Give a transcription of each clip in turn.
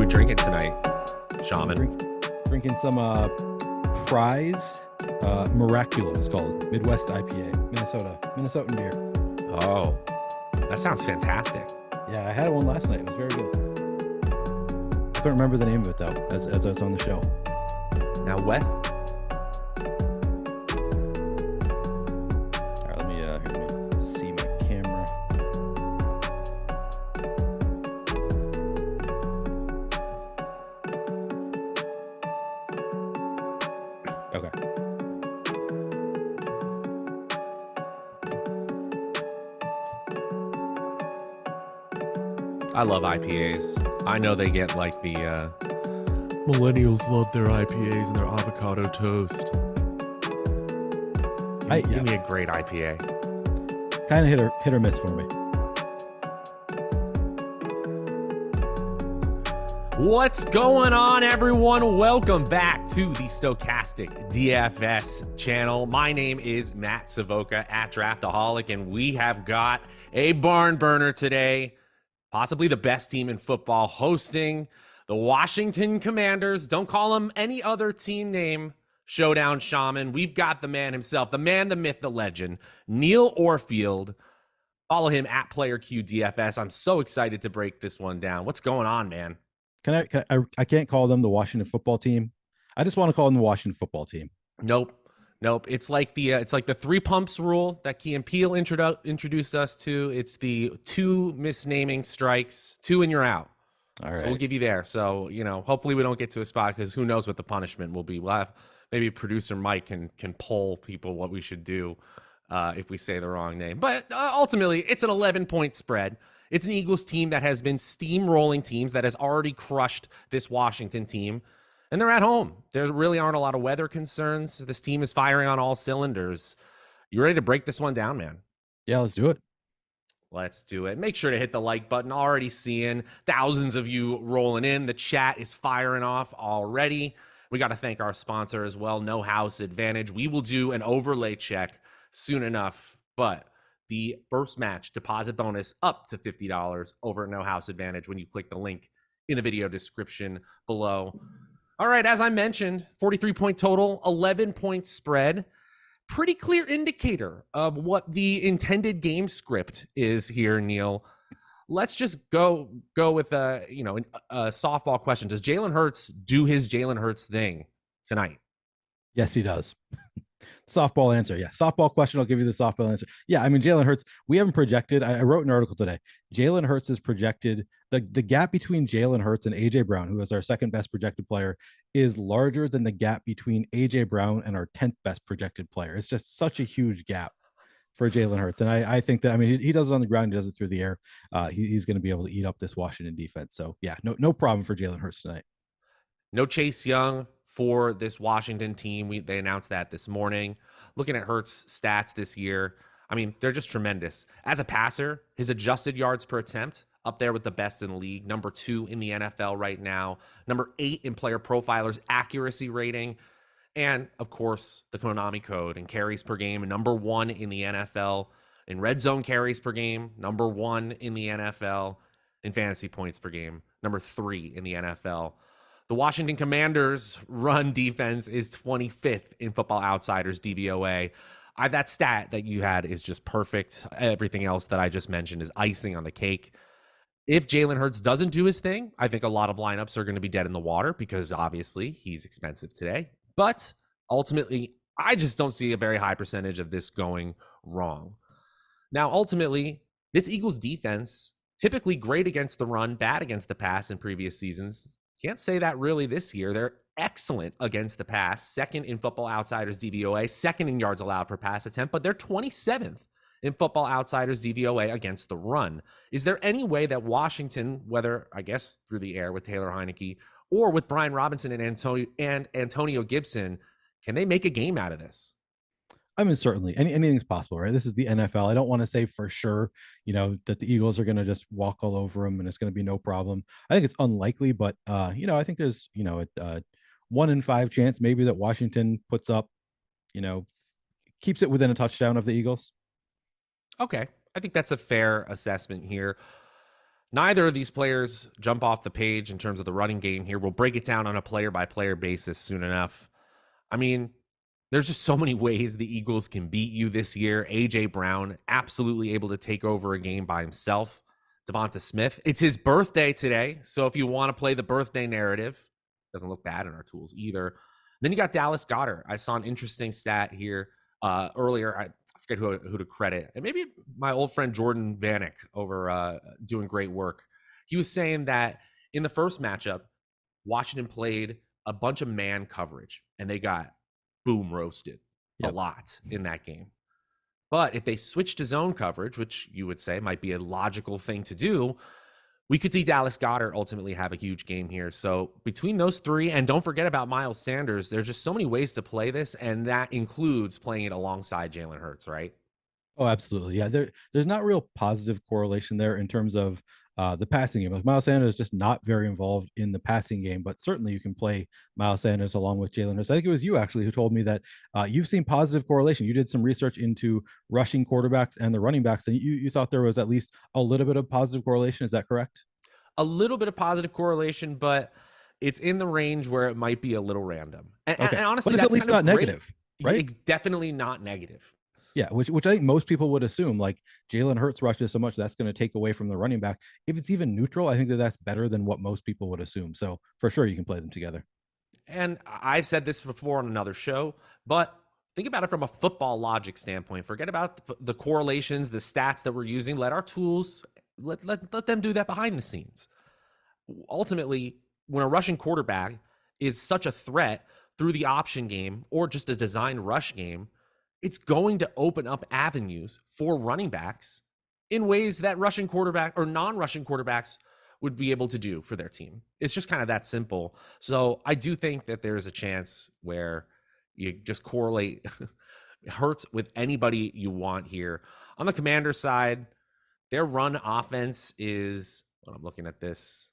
we drinking tonight, Shaman? Drinking some Prize Miraculous, it's called Midwest IPA, Minnesotan beer. Oh, that sounds fantastic. Yeah, I had one last night. It was very good. I couldn't remember the name of it though, as I was on the show. Now, what? All right, let me see my camera. Okay. I love IPAs. I know they get like the millennials love their IPAs and their avocado toast. Give me a great IPA. Kind of hit or miss for me. What's going on, everyone? Welcome back to the Stokastic DFS channel. My name is Matt Savoca at Draftaholic, and we have got a barn burner today. Possibly the best team in football hosting the Washington Commanders. Don't call them any other team name. Showdown Shaman. We've got the man himself, the man, the myth, the legend, Neil Orfield. Follow him at PlayerQDFS. I'm so excited to break this one down. What's going on, man? I can't call them the Washington football team. I just want to call them the Washington football team. Nope. It's like the three pumps rule that Key and Peele introduced us to. It's the 2 misnaming strikes, 2 and you're out. All right. So we'll give you there. So, hopefully we don't get to a spot because who knows what the punishment will be. We'll have maybe producer Mike can poll people what we should do if we say the wrong name. But ultimately, it's an 11-point spread. It's an Eagles team that has been steamrolling teams, that has already crushed this Washington team. And they're at home. There really aren't a lot of weather concerns. This team is firing on all cylinders. You ready to break this one down, man? Yeah, let's do it. Let's do it. Make sure to hit the like button. Already seeing thousands of you rolling in. The chat is firing off already. We got to thank our sponsor as well, No House Advantage. We will do an overlay check soon enough, but the first match deposit bonus up to $50 over at No House Advantage when you click the link in the video description below. All right, as I mentioned, 43-point total, 11-point spread. Pretty clear indicator of what the intended game script is here, Neil. Let's just go with a softball question. Does Jalen Hurts do his Jalen Hurts thing tonight? Yes, he does. Softball answer. Yeah. Softball question. I'll give you the softball answer. Yeah. I mean, Jalen Hurts, we haven't projected. I wrote an article today. Jalen Hurts is projected. The gap between Jalen Hurts and AJ Brown, who is our second best projected player, is larger than the gap between AJ Brown and our 10th best projected player. It's just such a huge gap for Jalen Hurts. And I think that, I mean, he does it on the ground. He does it through the air. He's going to be able to eat up this Washington defense. So yeah, no problem for Jalen Hurts tonight. No Chase Young for this Washington team. They announced that this morning. Looking at Hurts' stats this year, I mean, they're just tremendous. As a passer, his adjusted yards per attempt, up there with the best in the league, number 2 in the NFL right now, number 8 in Player Profiler's accuracy rating, and, of course, the Konami code and carries per game, number 1 in the NFL, in red zone carries per game, number 1 in the NFL, in fantasy points per game, number 3 in the NFL. The Washington Commanders' run defense is 25th in Football Outsiders DVOA. That stat that you had is just perfect. Everything else that I just mentioned is icing on the cake. If Jalen Hurts doesn't do his thing, I think a lot of lineups are going to be dead in the water because obviously he's expensive today. But ultimately, I just don't see a very high percentage of this going wrong. Now, ultimately, this Eagles defense, typically great against the run, bad against the pass in previous seasons. Can't say that really this year. They're excellent against the pass, second in Football Outsiders DVOA, second in yards allowed per pass attempt, but they're 27th in Football Outsiders DVOA against the run. Is there any way that Washington, whether, I guess, through the air with Taylor Heineke or with Brian Robinson and Antonio Gibson, can they make a game out of this? I mean, certainly anything's possible, right? This is the NFL. I don't want to say for sure, that the Eagles are going to just walk all over them and it's going to be no problem. I think it's unlikely, but I think there's, a 1 in 5 chance maybe that Washington puts up, keeps it within a touchdown of the Eagles. Okay. I think that's a fair assessment here. Neither of these players jump off the page in terms of the running game here. We'll break it down on a player-by-player basis soon enough. I mean, there's just so many ways the Eagles can beat you this year. A.J. Brown absolutely able to take over a game by himself. Devonta Smith, it's his birthday today. So if you want to play the birthday narrative, doesn't look bad in our tools either. Then you got Dallas Goedert. I saw an interesting stat here earlier. I forget who to credit. And maybe my old friend Jordan Vanek over doing great work. He was saying that in the first matchup, Washington played a bunch of man coverage and they got boom roasted a lot in that game. But if they switch to zone coverage, which you would say might be a logical thing to do, we could see Dallas Goedert ultimately have a huge game here. So between those three, and don't forget about Miles Sanders, there's just so many ways to play this, and that includes playing it alongside Jalen Hurts, right? Oh, absolutely. Yeah, there's not real positive correlation there in terms of the passing game. Like Miles Sanders is just not very involved in the passing game, but certainly you can play Miles Sanders along with Jalen Hurts. I think it was you actually who told me that you've seen positive correlation. You did some research into rushing quarterbacks and the running backs, and you thought there was at least a little bit of positive correlation. Is that correct? A little bit of positive correlation, but it's in the range where it might be a little random. And honestly, but it's that's at least kind of not great. negative, right? It's definitely not negative. Yeah, which I think most people would assume, like Jalen Hurts rushes so much that's going to take away from the running back. If it's even neutral, I think that's better than what most people would assume. So for sure, you can play them together. And I've said this before on another show, but think about it from a football logic standpoint. Forget about the correlations, the stats that we're using. Let our tools let them do that behind the scenes. Ultimately, when a rushing quarterback is such a threat through the option game or just a designed rush game, it's going to open up avenues for running backs in ways that rushing quarterback or non-rushing quarterbacks would be able to do for their team. It's just kind of that simple. So I do think that there's a chance where you just correlate Hurts with anybody you want here. On the Commander side, their run offense is, well, I'm looking at this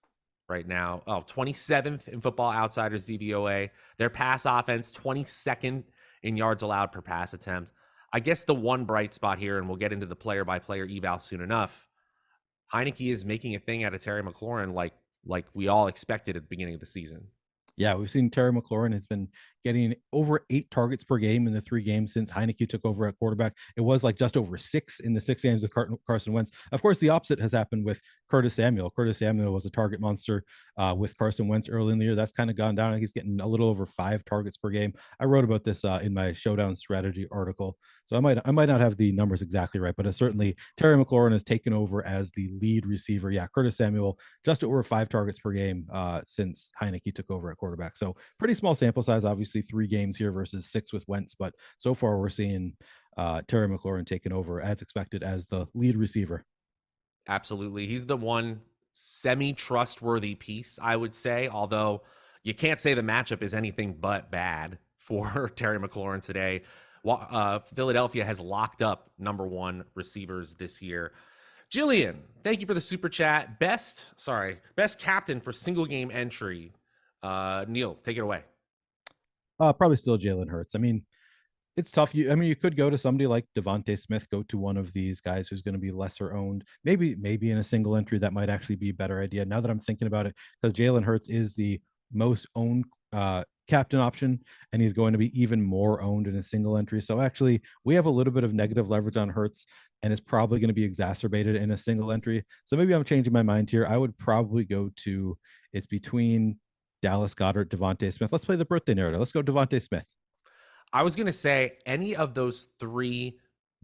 right now, 27th in Football Outsiders DVOA. Their pass offense, 22nd in yards allowed per pass attempt. I guess the one bright spot here, and we'll get into the player-by-player eval soon enough, Heineke is making a thing out of Terry McLaurin like we all expected at the beginning of the season. Yeah, we've seen Terry McLaurin has been getting over 8 targets per game in the 3 games since Heineke took over at quarterback. It was like just over 6 in the 6 games with Carson Wentz. Of course, the opposite has happened with Curtis Samuel. Curtis Samuel was a target monster with Carson Wentz early in the year. That's kind of gone down. He's getting a little over 5 targets per game. I wrote about this in my Showdown strategy article. So I might not have the numbers exactly right, but certainly Terry McLaurin has taken over as the lead receiver. Yeah, Curtis Samuel just over 5 targets per game since Heineke took over at quarterback. So pretty small sample size, obviously 3 games here versus 6 with Wentz, but so far we're seeing Terry McLaurin taking over as expected as the lead receiver. Absolutely. He's the one semi-trustworthy piece, I would say, although you can't say the matchup is anything but bad for Terry McLaurin today. Philadelphia has locked up number 1 receivers this year. Jillian, thank you for the super chat. Best captain for single game entry. Neil, take it away. Probably still Jalen Hurts. I mean, it's tough. You could go to somebody like Devonta Smith, go to one of these guys who's going to be lesser owned. Maybe in a single entry, that might actually be a better idea. Now that I'm thinking about it, because Jalen Hurts is the most owned captain option, and he's going to be even more owned in a single entry. So actually, we have a little bit of negative leverage on Hurts, and it's probably going to be exacerbated in a single entry. So maybe I'm changing my mind here. I would probably go to, it's between Dallas Goedert, Devonta Smith. Let's play the birthday narrative. Let's go Devonta Smith. I was going to say any of those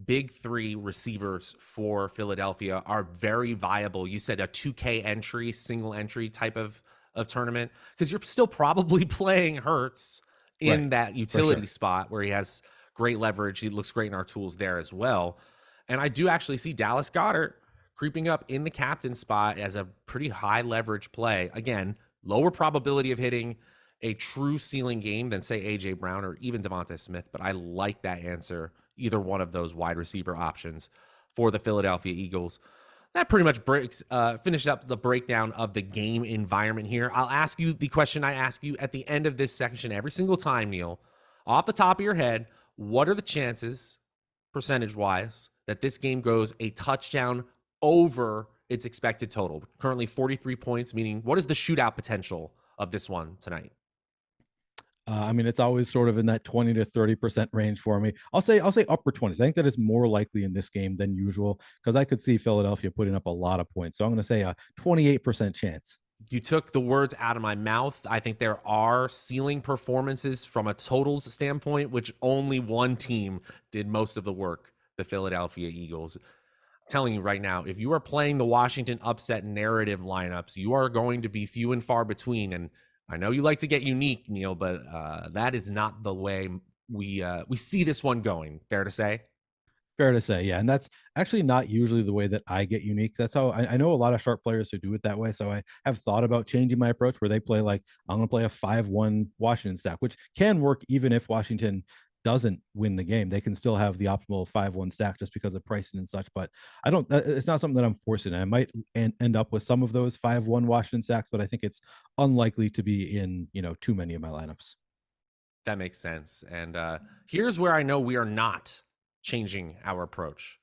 big three receivers for Philadelphia are very viable. You said a 2K entry, single entry type of tournament, because you're still probably playing Hurts in that utility spot where he has great leverage. He looks great in our tools there as well. And I do actually see Dallas Goedert creeping up in the captain spot as a pretty high leverage play. Again, lower probability of hitting a true ceiling game than, say, A.J. Brown or even Devonta Smith, but I like that answer, either one of those wide receiver options for the Philadelphia Eagles. That pretty much finished up the breakdown of the game environment here. I'll ask you the question I ask you at the end of this section every single time, Neil. Off the top of your head, what are the chances, percentage-wise, that this game goes a touchdown over its expected total? Currently 43 points, meaning what is the shootout potential of this one tonight? I mean, it's always sort of in that 20 to 30% range for me. I'll say upper 20s. I think that is more likely in this game than usual because I could see Philadelphia putting up a lot of points. So I'm going to say a 28% chance. You took the words out of my mouth. I think there are ceiling performances from a totals standpoint, which only one team did most of the work, the Philadelphia Eagles. Telling you right now, if you are playing the Washington upset narrative lineups, you are going to be few and far between. And I know you like to get unique, Neil, but that is not the way we see this one going. Fair to say? Fair to say, yeah. And that's actually not usually the way that I get unique. That's how I know a lot of sharp players who do it that way. So I have thought about changing my approach where they play like I'm going to play a 5-1 Washington stack, which can work even if Washington doesn't win the game. They can still have the optimal 5-1 stack just because of pricing and such. But I don't, it's not something that I'm forcing. I might end up with some of those 5-1 Washington stacks, but I think it's unlikely to be in, too many of my lineups. That makes sense. And here's where I know we are not changing our approach.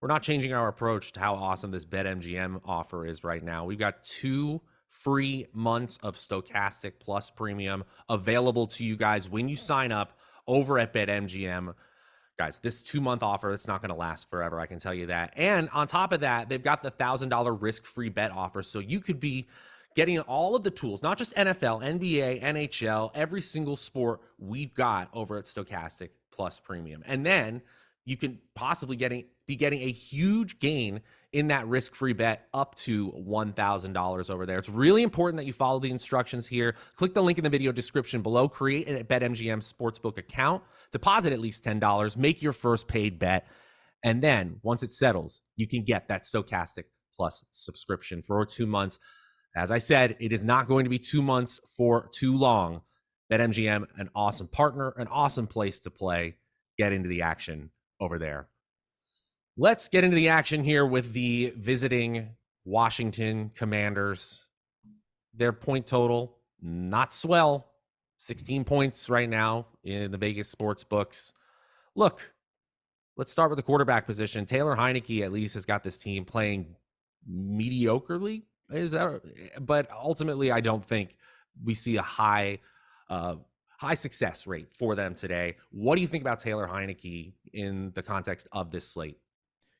We're not changing our approach to how awesome this BetMGM offer is right now. We've got 2 free months of Stokastic Plus Premium available to you guys when you sign up over at BetMGM. Guys, this 2-month offer, it's not going to last forever, I can tell you that. And on top of that, they've got the $1,000 risk-free bet offer. So you could be getting all of the tools, not just NFL, NBA, NHL, every single sport we've got over at Stokastic Plus Premium. And then you can possibly be getting a huge gain in that risk-free bet up to $1,000 over there. It's really important that you follow the instructions here. Click the link in the video description below, create a BetMGM Sportsbook account, deposit at least $10, make your first paid bet, and then once it settles, you can get that Stokastic Plus subscription for 2 months. As I said, it is not going to be 2 months for too long. BetMGM, an awesome partner, an awesome place to play. Get into the action over there. Let's get into the action here with the visiting Washington Commanders. Their point total, not swell. 16 points right now in the Vegas sports books. Look, let's start with the quarterback position. Taylor Heineke at least has got this team playing mediocrely. But ultimately, I don't think we see a high success rate for them today. What do you think about Taylor Heineke in the context of this slate?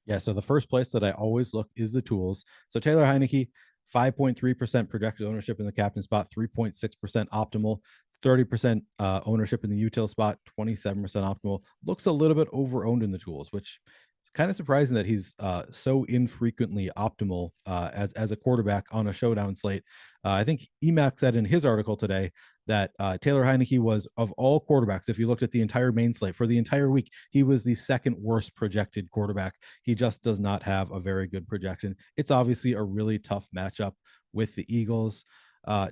Yeah, so the first place that I always look is the tools. So Taylor Heineke, 5.3% projected ownership in the captain spot, 3.6% optimal, 30% ownership in the util spot, 27% optimal. Looks a little bit over owned in the tools, which is kind of surprising that he's so infrequently optimal as a quarterback on a showdown slate. I think EMAC said in his article today that Taylor Heineke was, of all quarterbacks, if you looked at the entire main slate for the entire week, he was the second worst projected quarterback. He just does not have a very good projection. It's obviously a really tough matchup with the Eagles.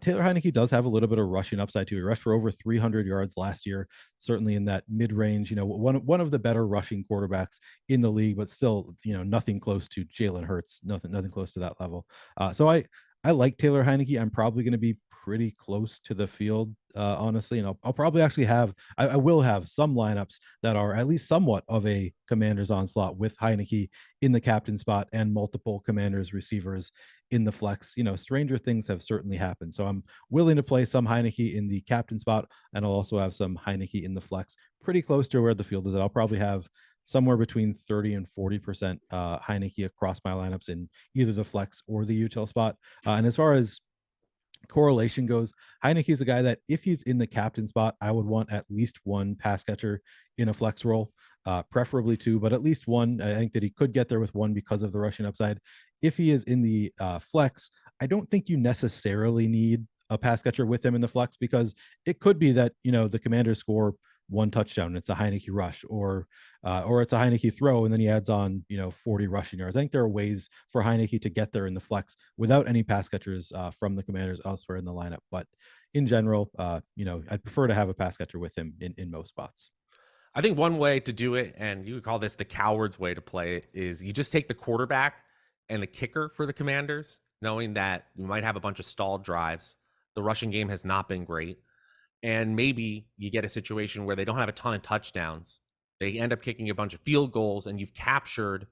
Taylor Heineke does have a little bit of rushing upside too. He rushed for over 300 yards last year, certainly in that mid-range. One of the better rushing quarterbacks in the league, but still, nothing close to Jalen Hurts. Nothing close to that level. So I like Taylor Heineke. I'm probably going to be pretty close to the field, honestly. And I'll probably actually I will have some lineups that are at least somewhat of a Commander's onslaught with Heineke in the captain spot and multiple Commander's receivers in the flex. Stranger things have certainly happened. So I'm willing to play some Heineke in the captain spot, and I'll also have some Heineke in the flex, pretty close to where the field is at. I'll probably have somewhere between 30 and 40% Heineke across my lineups in either the flex or the util spot. And as far as correlation goes, Heineke is a guy that if he's in the captain spot, I would want at least one pass catcher in a flex role, preferably two, but at least one. I think that he could get there with one because of the rushing upside. If he is in the flex, I don't think you necessarily need a pass catcher with him in the flex because it could be that, the Commanders score one touchdown. It's a Heineke rush, or it's a Heineke throw, and then he adds on 40 rushing yards. I think there are ways for Heineke to get there in the flex without any pass catchers from the Commanders elsewhere in the lineup. But in general, I'd prefer to have a pass catcher with him in most spots. I think one way to do it, and you could call this the coward's way to play it, is you just take the quarterback and the kicker for the Commanders, knowing that you might have a bunch of stalled drives. The rushing game has not been great. And maybe you get a situation where they don't have a ton of touchdowns. They end up kicking a bunch of field goals, and you've captured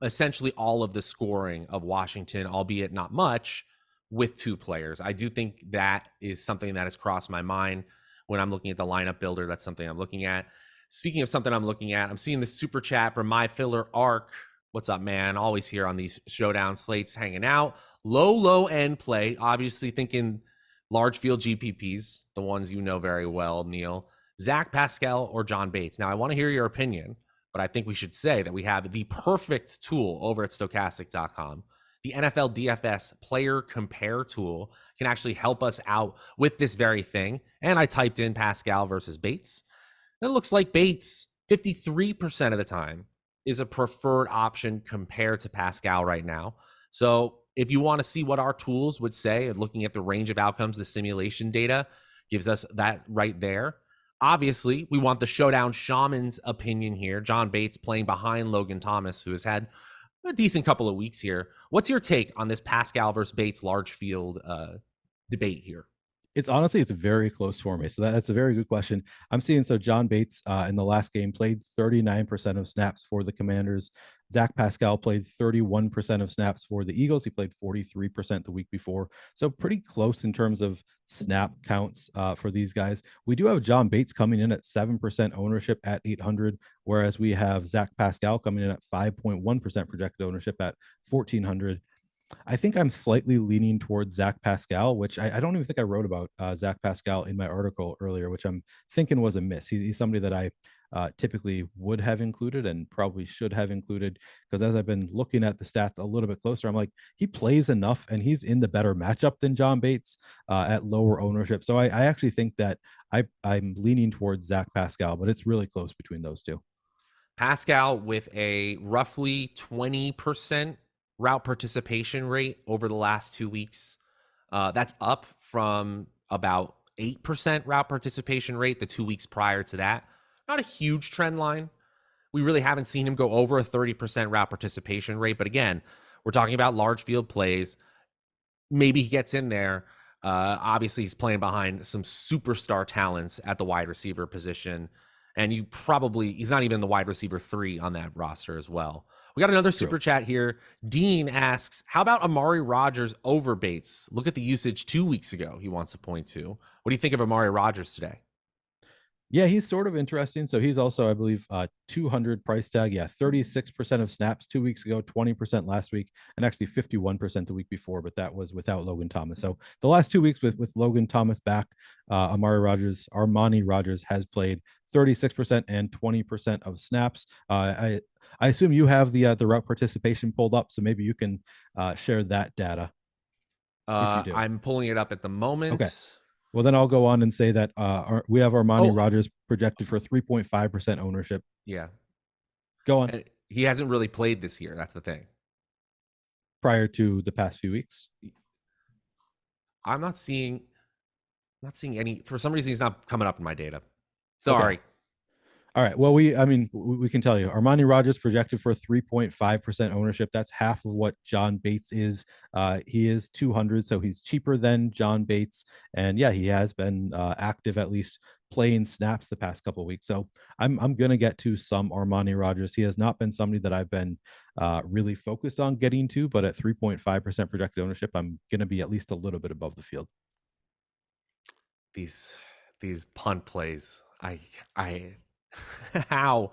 essentially all of the scoring of Washington, albeit not much, with two players. I do think that is something that has crossed my mind when I'm looking at the lineup builder. That's something I'm looking at. Speaking of something I'm looking at, I'm seeing the super chat from my filler Arc. What's up, man? Always here on these showdown slates, hanging out. Low end play. Obviously thinking large field GPPs, the ones you know very well, Neil. Zach Pascal or John Bates. Now, I want to hear your opinion, but I think we should say that we have the perfect tool over at Stokastic.com. The NFL DFS player compare tool can actually help us out with this very thing. And I typed in Pascal versus Bates. And it looks like Bates, 53% of the time, is a preferred option compared to Pascal right now. So if you want to see what our tools would say, looking at the range of outcomes, the simulation data gives us that right there. Obviously, we want the Showdown Shaman's opinion here. John Bates playing behind Logan Thomas, who has had a decent couple of weeks here. What's your take on this Pascal versus Bates large field debate here? It's very close for me. So that's a very good question. I'm seeing John Bates in the last game played 39% of snaps for the Commanders. Zach Pascal played 31% of snaps for the Eagles. He played 43% the week before. So pretty close in terms of snap counts for these guys. We do have John Bates coming in at 7% ownership at 800, whereas we have Zach Pascal coming in at 5.1% projected ownership at 1400. I think I'm slightly leaning towards Zach Pascal, which I don't even think I wrote about Zach Pascal in my article earlier, which I'm thinking was a miss. He's somebody that I typically would have included and probably should have included, because as I've been looking at the stats a little bit closer, I'm like, he plays enough and he's in the better matchup than John Bates at lower ownership. So I actually think that I'm leaning towards Zach Pascal, but it's really close between those two. Pascal with a roughly 20% route participation rate over the last 2 weeks. That's up from about 8% route participation rate the 2 weeks prior to that. Not a huge trend line. We really haven't seen him go over a 30% route participation rate. But again, we're talking about large field plays. Maybe he gets in there. Obviously, he's playing behind some superstar talents at the wide receiver position. And he's not even the wide receiver 3 on that roster as well. We got another super chat here. Dean asks, how about Amari Rodgers over Bates? Look at the usage 2 weeks ago, he wants to point to. What do you think of Amari Rodgers today? Yeah, he's sort of interesting. So he's also, I believe, 200 price tag. Yeah, 36% of snaps 2 weeks ago, 20% last week, and actually 51% the week before, but that was without Logan Thomas. So the last 2 weeks with Logan Thomas back, Armani Rodgers has played 36% and 20% of snaps. I assume you have the route participation pulled up, so maybe you can share that data if you do. I'm pulling it up at the moment. Okay. Well, then I'll go on and say that we have Armani Rodgers projected for 3.5% ownership. Yeah. Go on. And he hasn't really played this year. That's the thing. Prior to the past few weeks. I'm not seeing any. For some reason, he's not coming up in my data. Sorry. Okay. All right. Well, we can tell you Armani Rodgers projected for 3.5% ownership. That's half of what John Bates is. He is 200, so he's cheaper than John Bates. And yeah, he has been active, at least playing snaps the past couple of weeks. So I'm going to get to some Armani Rodgers. He has not been somebody that I've been really focused on getting to, but at 3.5% projected ownership, I'm going to be at least a little bit above the field. These punt plays. I how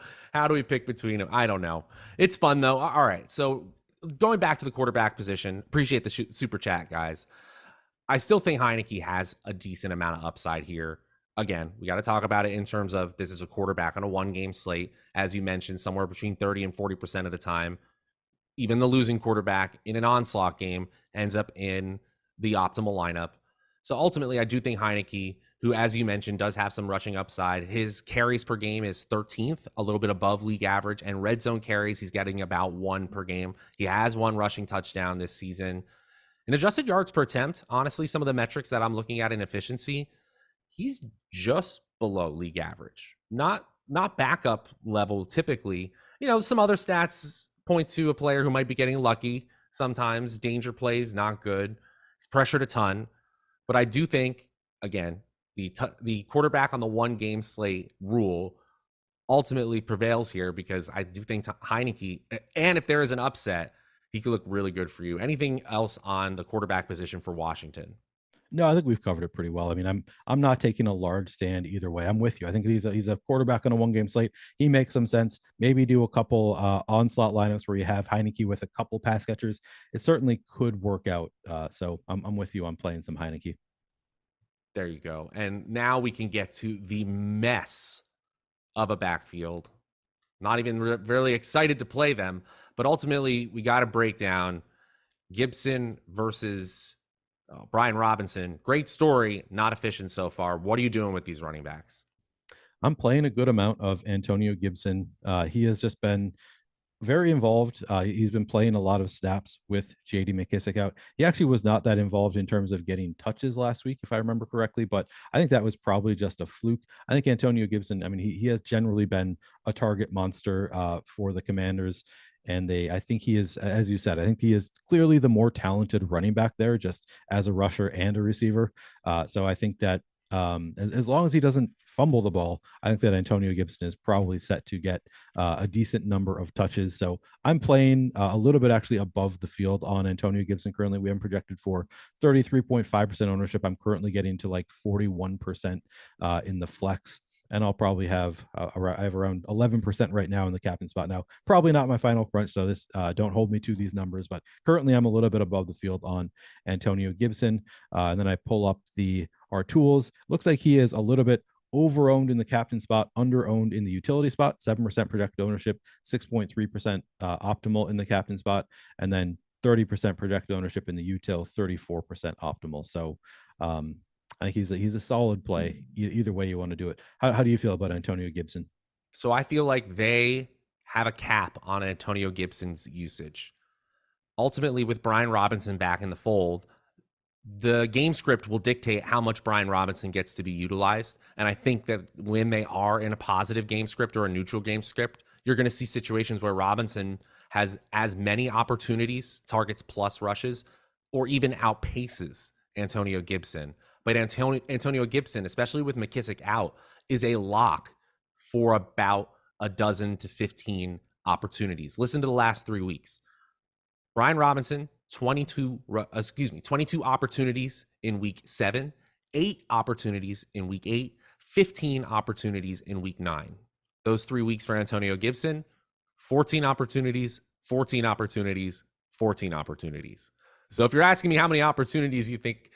do we pick between them? I don't know. It's fun though. All right. So going back to the quarterback position, appreciate the super chat, guys. I still think Heineke has a decent amount of upside here. Again, we got to talk about it in terms of this is a quarterback on a 1-game slate, as you mentioned, somewhere between 30 and 40% of the time. Even the losing quarterback in an onslaught game ends up in the optimal lineup. So ultimately, I do think Heineke, who, as you mentioned, does have some rushing upside. His carries per game is 13th, a little bit above league average. And red zone carries, he's getting about 1 per game. He has 1 rushing touchdown this season. In adjusted yards per attempt, honestly, some of the metrics that I'm looking at in efficiency, he's just below league average. Not backup level typically. Some other stats point to a player who might be getting lucky. Sometimes danger plays, not good. He's pressured a ton. But I do think, again, the quarterback on the 1-game slate rule ultimately prevails here, because I do think Heineke, and if there is an upset, he could look really good for you. Anything else on the quarterback position for Washington? No, I think we've covered it pretty well. I mean, I'm not taking a large stand either way. I'm with you. I think he's a quarterback on a 1-game slate. He makes some sense. Maybe do a couple onslaught lineups where you have Heineke with a couple pass catchers. It certainly could work out. So I'm with you on playing some Heineke. There you go. And now we can get to the mess of a backfield. Not even really excited to play them, but ultimately we got to break down Gibson versus Brian Robinson. Great story, not efficient so far. What are you doing with these running backs? I'm playing a good amount of Antonio Gibson. He has just been very involved. He's been playing a lot of snaps with JD McKissic out. He actually was not that involved in terms of getting touches last week, if I remember correctly, but I think that was probably just a fluke. I think Antonio Gibson, I mean, he has generally been a target monster for the Commanders. And I think he is, as you said, I think he is clearly the more talented running back there, just as a rusher and a receiver. So I think that as long as he doesn't fumble the ball, I think that Antonio Gibson is probably set to get a decent number of touches. So I'm playing a little bit actually above the field on Antonio Gibson currently. We have projected for 33.5% ownership. I'm currently getting to like 41% in the flex. And I'll probably have I have around 11% right now in the captain spot. Now, probably not my final crunch, so this don't hold me to these numbers, but currently I'm a little bit above the field on Antonio Gibson. And then I pull up our tools. Looks like he is a little bit over-owned in the captain spot, under-owned in the utility spot, 7% projected ownership, 6.3% optimal in the captain spot, and then 30% projected ownership in the util, 34% optimal. So I think he's a solid play either way you want to do it. How do you feel about Antonio Gibson? So I feel like they have a cap on Antonio Gibson's usage. Ultimately, with Brian Robinson back in the fold, the game script will dictate how much Brian Robinson gets to be utilized. And I think that when they are in a positive game script or a neutral game script, you're going to see situations where Robinson has as many opportunities, targets plus rushes, or even outpaces Antonio Gibson. But Antonio Gibson, especially with McKissic out, is a lock for about a dozen to 15 opportunities. Listen to the last 3 weeks. Brian Robinson, 22 opportunities in week 7, 8 opportunities in week 8, 15 opportunities in week 9. Those 3 weeks for Antonio Gibson, 14 opportunities, 14 opportunities, 14 opportunities. So if you're asking me how many opportunities you think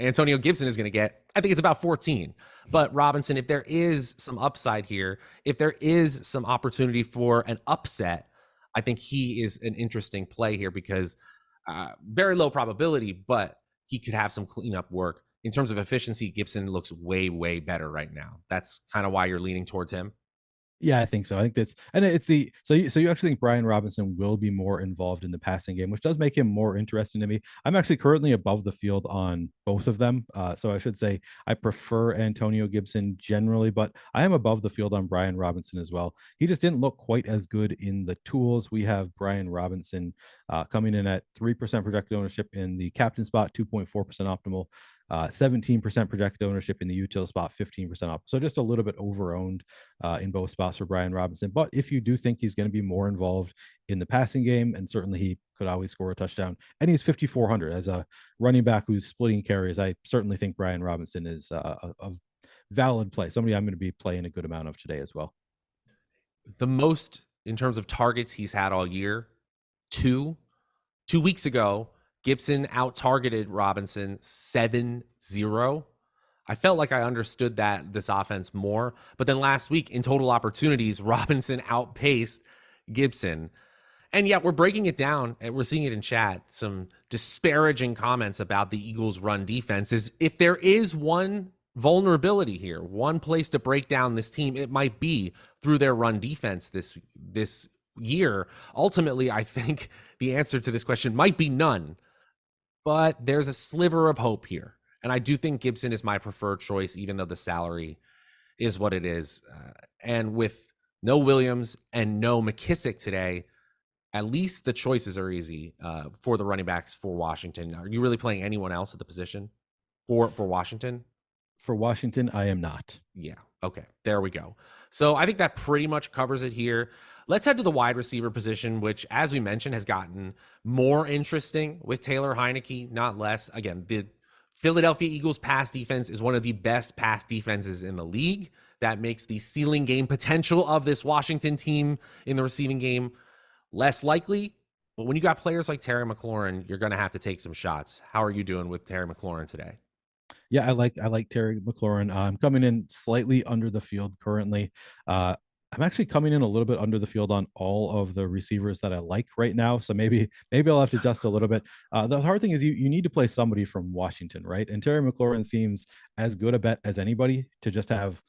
Antonio Gibson is going to get, I think it's about 14. But Robinson, if there is some upside here, if there is some opportunity for an upset, I think he is an interesting play here, because very low probability, but he could have some cleanup work. In terms of efficiency, Gibson looks way, way better right now. That's kind of why you're leaning towards him. Yeah, I think so. I think that's, and it's so you actually think Brian Robinson will be more involved in the passing game, which does make him more interesting to me. I'm actually currently above the field on both of them. So I should say I prefer Antonio Gibson generally, but I am above the field on Brian Robinson as well. He just didn't look quite as good in the tools. We have Brian Robinson coming in at 3% projected ownership in the captain spot, 2.4% optimal. 17% projected ownership in the util spot, 15% up. So just a little bit over-owned in both spots for Brian Robinson. But if you do think he's going to be more involved in the passing game, and certainly he could always score a touchdown, and he's 5,400 as a running back who's splitting carries, I certainly think Brian Robinson is a valid play. Somebody I'm going to be playing a good amount of today as well. The most in terms of targets he's had all year, 2. 2 weeks ago, Gibson out-targeted Robinson 7-0. I felt like I understood this offense more. But then last week, in total opportunities, Robinson outpaced Gibson. And yet we're breaking it down, and we're seeing it in chat, some disparaging comments about the Eagles' run defense. Is if there is one vulnerability here, one place to break down this team, it might be through their run defense this year. Ultimately, I think the answer to this question might be none. But there's a sliver of hope here. And I do think Gibson is my preferred choice, even though the salary is what it is. And with no Williams and no McKissic today, at least the choices are easy for the running backs for Washington. Are you really playing anyone else at the position for Washington? For Washington, I am not. Yeah. Okay. There we go. So I think that pretty much covers it here. Let's head to the wide receiver position, which, as we mentioned, has gotten more interesting with Taylor Heineke, not less. Again, the Philadelphia Eagles pass defense is one of the best pass defenses in the league. That makes the ceiling game potential of this Washington team in the receiving game less likely. But when you got players like Terry McLaurin, you're going to have to take some shots. How are you doing with Terry McLaurin today? Yeah, I like Terry McLaurin. I'm coming in slightly under the field currently. I'm actually coming in a little bit under the field on all of the receivers that I like right now. So maybe I'll have to adjust a little bit. The hard thing is you need to play somebody from Washington, right? And Terry McLaurin seems as good a bet as anybody to just have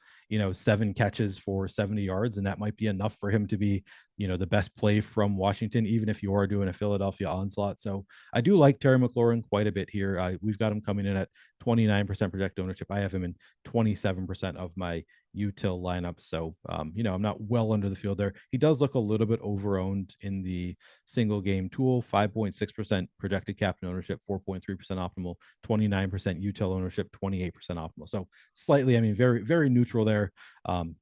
7 catches for 70 yards, and that might be enough for him to be the best play from Washington, even if you are doing a Philadelphia onslaught. So I do like Terry McLaurin quite a bit here. We've got him coming in at 29% projected ownership. I have him in 27% of my util lineups. So, I'm not well under the field there. He does look a little bit overowned in the single game tool. 5.6% projected captain ownership, 4.3% optimal, 29% util ownership, 28% optimal. So slightly, very, very neutral there.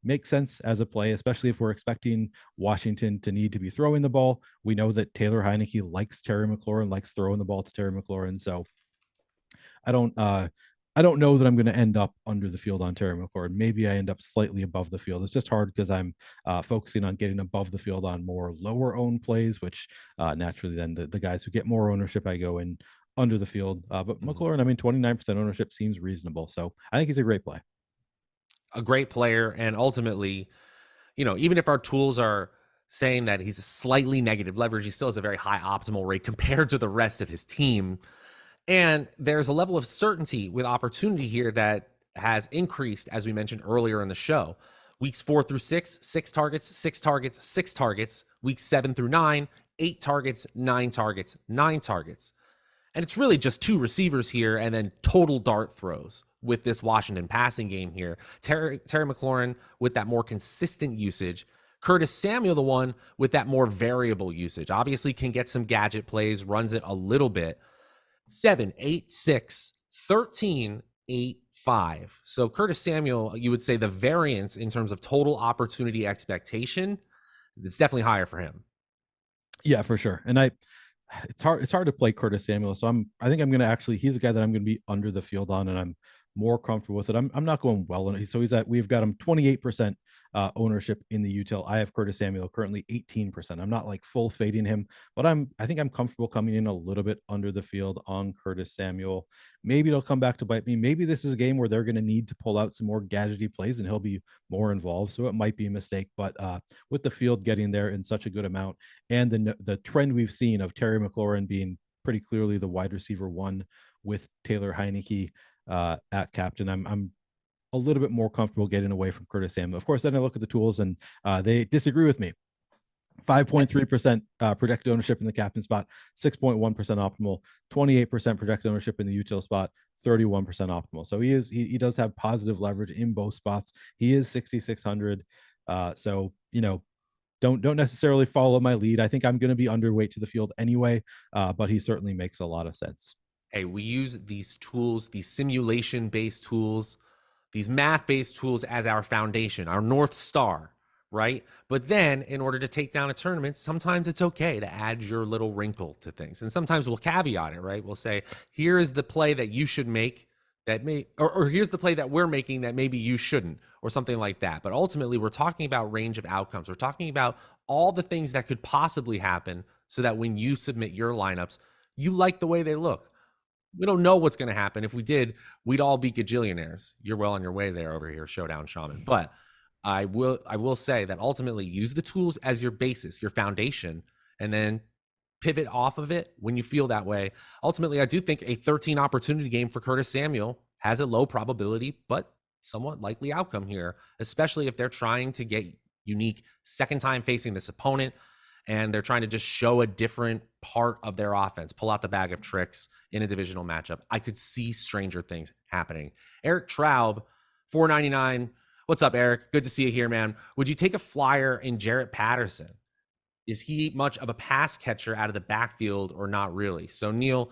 Makes sense as a play, especially if we're expecting Washington to need to be throwing the ball. We know that Taylor Heineke likes Terry McLaurin, likes throwing the ball to Terry McLaurin. So I don't know that I'm going to end up under the field on Terry McLaurin. Maybe I end up slightly above the field. It's just hard because I'm focusing on getting above the field on more lower owned plays, which naturally then the guys who get more ownership, I go in under the field. But McLaurin, 29% ownership seems reasonable. So I think he's a great play. A great player. And ultimately, even if our tools are saying that he's a slightly negative leverage, he still has a very high optimal rate compared to the rest of his team. And there's a level of certainty with opportunity here that has increased, as we mentioned earlier in the show. Weeks 4 through 6, 6 targets, 6 targets, 6 targets. Weeks 7 through 9, 8 targets, 9 targets, 9 targets. And it's really just 2 receivers here and then total dart throws with this Washington passing game here. Terry McLaurin with that more consistent usage. Curtis Samuel, the one with that more variable usage. Obviously can get some gadget plays, runs it a little bit. 7, 8, 6, 13, 8, 5. So Curtis Samuel, you would say the variance in terms of total opportunity expectation, it's definitely higher for him. Yeah, for sure. And it's hard to play Curtis Samuel. So I think I'm going to actually, he's a guy that I'm going to be under the field on, and I'm more comfortable with it. I'm not going well on it. So we've got him 28% ownership in the util. I have Curtis Samuel currently 18%. I'm not like full fading him, but I think I'm comfortable coming in a little bit under the field on Curtis Samuel. Maybe it'll come back to bite me. Maybe this is a game where they're going to need to pull out some more gadgety plays and he'll be more involved. So it might be a mistake, but with the field getting there in such a good amount and the trend we've seen of Terry McLaurin being pretty clearly the wide receiver 1 with Taylor Heineke at captain, I'm a little bit more comfortable getting away from Curtis Samuel. Of course, then I look at the tools and they disagree with me. 5.3% projected ownership in the captain spot, 6.1% optimal, 28% projected ownership in the util spot, 31% optimal. So he does have positive leverage in both spots. He is 6,600. So don't necessarily follow my lead. I think I'm going to be underweight to the field anyway, but he certainly makes a lot of sense. Hey, we use these tools, these simulation-based tools, these math-based tools as our foundation, our North Star, right? But then in order to take down a tournament, sometimes it's okay to add your little wrinkle to things. And sometimes we'll caveat it, right? We'll say, here is the play that you should make that may, or here's the play that we're making that maybe you shouldn't, or something like that. But ultimately, we're talking about range of outcomes. We're talking about all the things that could possibly happen so that when you submit your lineups, you like the way they look. We don't know what's going to happen. If we did, we'd all be gajillionaires. You're well on your way there over here, Showdown Shaman. But I will say that ultimately use the tools as your basis, your foundation, and then pivot off of it when you feel that way. Ultimately, I do think a 13 opportunity game for Curtis Samuel has a low probability, but somewhat likely outcome here, especially if they're trying to get unique second time facing this opponent and they're trying to just show a different part of their offense, pull out the bag of tricks in a divisional matchup. I could see stranger things happening. Eric Traub, $4.99. What's up, Eric? Good to see you here, man. Would you take a flyer in Jarrett Patterson? Is he much of a pass catcher out of the backfield or not really? So, Neil,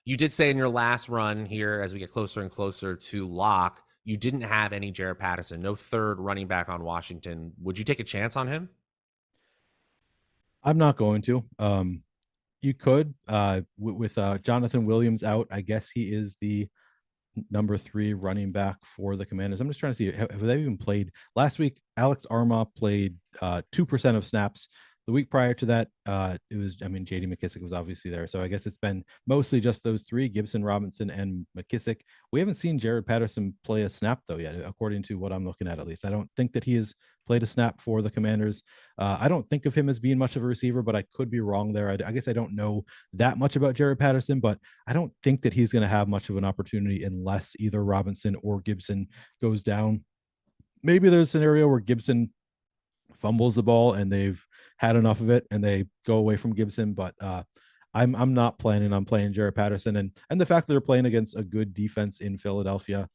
you did say in your last run here, as we get closer and closer to lock, you didn't have any Jared Patterson, no third running back on Washington. Would you take a chance on him? I'm not going to. You could with Jonathan Williams out. I guess he is the number 3 running back for the Commanders. I'm just trying to see, have they even played last week? Alex Arma played 2% of snaps. The week prior to that, it was, I mean, JD McKissick was obviously there. So I guess it's been mostly just those 3, Gibson, Robinson, and McKissick. We haven't seen Jared Patterson play a snap, though, yet, according to what I'm looking at least. I don't think that he has played a snap for the Commanders. I don't think of him as being much of a receiver, but I could be wrong there. I guess I don't know that much about Jared Patterson, but I don't think that he's going to have much of an opportunity unless either Robinson or Gibson goes down. Maybe there's a scenario where Gibson fumbles the ball and they've had enough of it and they go away from Gibson, but I'm not planning on playing Jared Patterson, and the fact that they're playing against a good defense in Philadelphia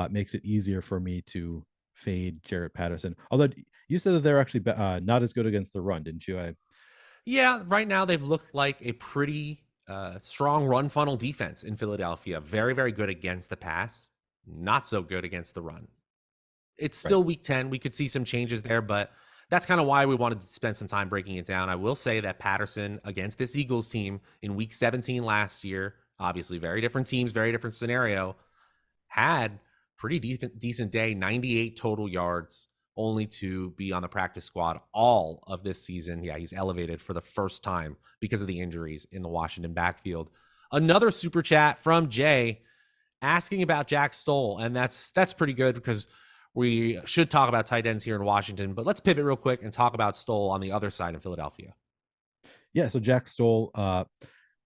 makes it easier for me to fade Jared Patterson. Although you said that they're actually not as good against the run, didn't you? Yeah, right now they've looked like a pretty strong run funnel defense in Philadelphia. Very, very good against the pass, not so good against the run. It's Right. still week 10. We could see some changes there, but that's kind of why we wanted to spend some time breaking it down. I will say that Patterson against this Eagles team in week 17 last year, obviously very different teams, very different scenario, had pretty decent day, 98 total yards, only to be on the practice squad all of this season. Yeah, he's elevated for the first time because of the injuries in the Washington backfield. Another super chat from Jay asking about Jack Stoll, and that's pretty good because we should talk about tight ends here in Washington, but let's pivot real quick and talk about Stoll on the other side in Philadelphia. Yeah, so Jack Stoll,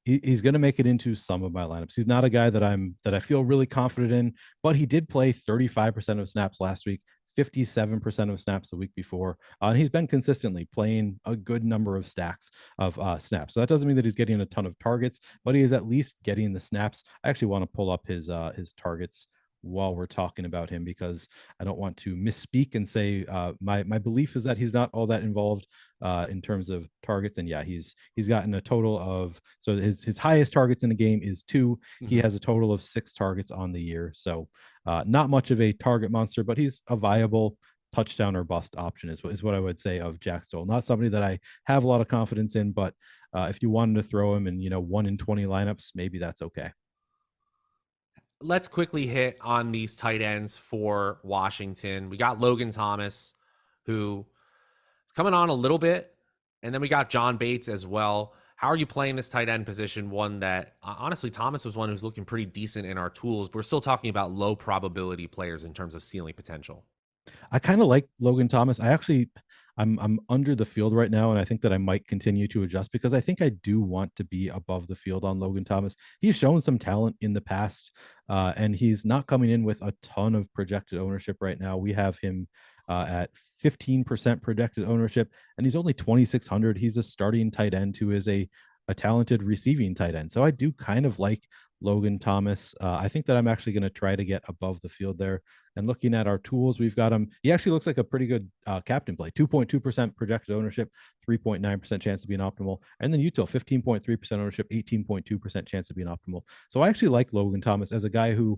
he's going to make it into some of my lineups. He's not a guy that I feel really confident in, but he did play 35% of snaps last week, 57% of snaps the week before, and he's been consistently playing a good number of stacks of snaps. So that doesn't mean that he's getting a ton of targets, but he is at least getting the snaps. I actually want to pull up his targets while we're talking about him because I don't want to misspeak and say my belief is that he's not all that involved in terms of targets. And yeah, he's gotten a total of, so his highest targets in the game is 2. He has a total of 6 targets on the year. So not much of a target monster, but he's a viable touchdown or bust option is what I would say of Jack Stoll. Not somebody that I have a lot of confidence in, but if you wanted to throw him in, 1 in 20 lineups, maybe that's okay. Let's quickly hit on these tight ends for Washington. We got Logan Thomas, who is coming on a little bit, and then we got John Bates as well. How are you playing this tight end position? One that honestly, Thomas was one who's looking pretty decent in our tools, but we're still talking about low probability players in terms of ceiling potential. I kind of like Logan Thomas. I'm under the field right now, and I think that I might continue to adjust because I think I do want to be above the field on Logan Thomas. He's shown some talent in the past, and he's not coming in with a ton of projected ownership right now. We have him at 15% projected ownership, and he's only 2,600. He's a starting tight end who is a talented receiving tight end. So I do kind of like Logan Thomas. I think that I'm actually going to try to get above the field there. And looking at our tools, we've got him. He actually looks like a pretty good captain play. 2.2% projected ownership, 3.9% chance to be an optimal. And then util, 15.3% ownership, 18.2% chance to be an optimal. So I actually like Logan Thomas as a guy who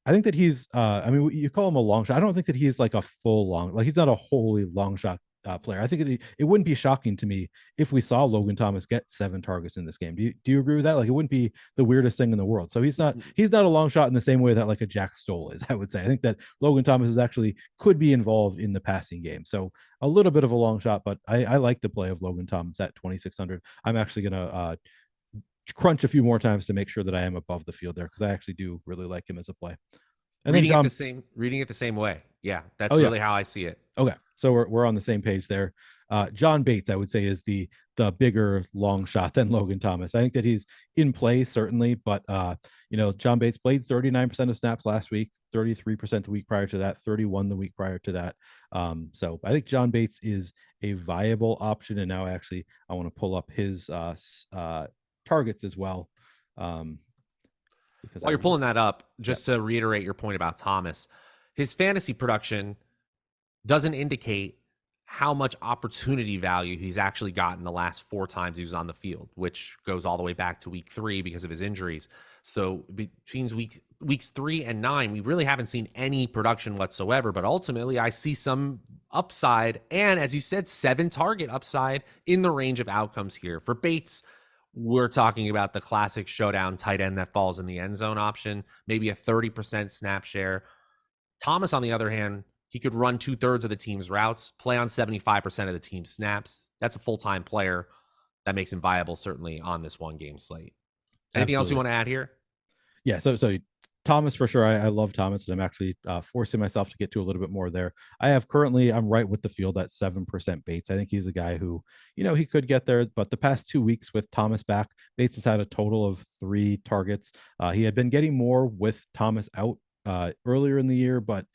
I think that he's I mean, you call him a long shot. I don't think that he's like a full long, like he's not a wholly long shot player. I think it wouldn't be shocking to me if we saw Logan Thomas get 7 targets in this game. Do you agree with that? Like it wouldn't be the weirdest thing in the world. So he's not a long shot in the same way that like a Jack Stoll is, I would say. I think that Logan Thomas is actually could be involved in the passing game. So a little bit of a long shot, but I like the play of Logan Thomas at 2,600. I'm actually gonna crunch a few more times to make sure that I am above the field there because I actually do really like him as a play. And then John, Reading it the same way. Yeah, that's oh yeah, really how I see it. okay, so we're on the same page there. John Bates, I would say, is the bigger long shot than Logan Thomas. I think that he's in play certainly, but John Bates played 39% of snaps last week, 33% the week prior to that, 31 the week prior to that. So I think John Bates is a viable option. And now I want to pull up his targets as well. Because while you're pulling that up, just to reiterate your point about Thomas, his fantasy production doesn't indicate how much opportunity value he's actually gotten the last 4 times he was on the field, which goes all the way back to week 3 because of his injuries. So between weeks 3 and 9, we really haven't seen any production whatsoever. But ultimately, I see some upside. And as you said, 7 target upside in the range of outcomes here. For Bates, we're talking about the classic showdown tight end that falls in the end zone option, maybe a 30% snap share. Thomas, on the other hand, he could run 2/3 of the team's routes, play on 75% of the team's snaps. That's a full-time player. That makes him viable, certainly, on this one game slate. Anything else you Absolutely. want to add here? Yeah, so Thomas for sure. I love Thomas, and I'm actually forcing myself to get to a little bit more there. I'm right with the field at 7% Bates. I think he's a guy who, he could get there, but the past 2 weeks with Thomas back, Bates has had a total of 3 targets. He had been getting more with Thomas out earlier in the year, but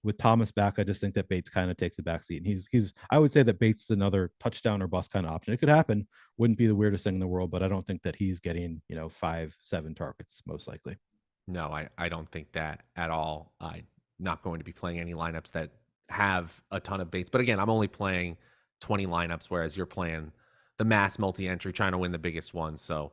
with Thomas back, I just think that Bates kind of takes a backseat. And he's I would say that Bates is another touchdown or bust kind of option. It could happen, wouldn't be the weirdest thing in the world, but I don't think that he's getting 5, 7 targets most likely. No, I don't think that at all. I'm not going to be playing any lineups that have a ton of Bates. But again, I'm only playing 20 lineups, whereas you're playing the mass multi-entry, trying to win the biggest ones. So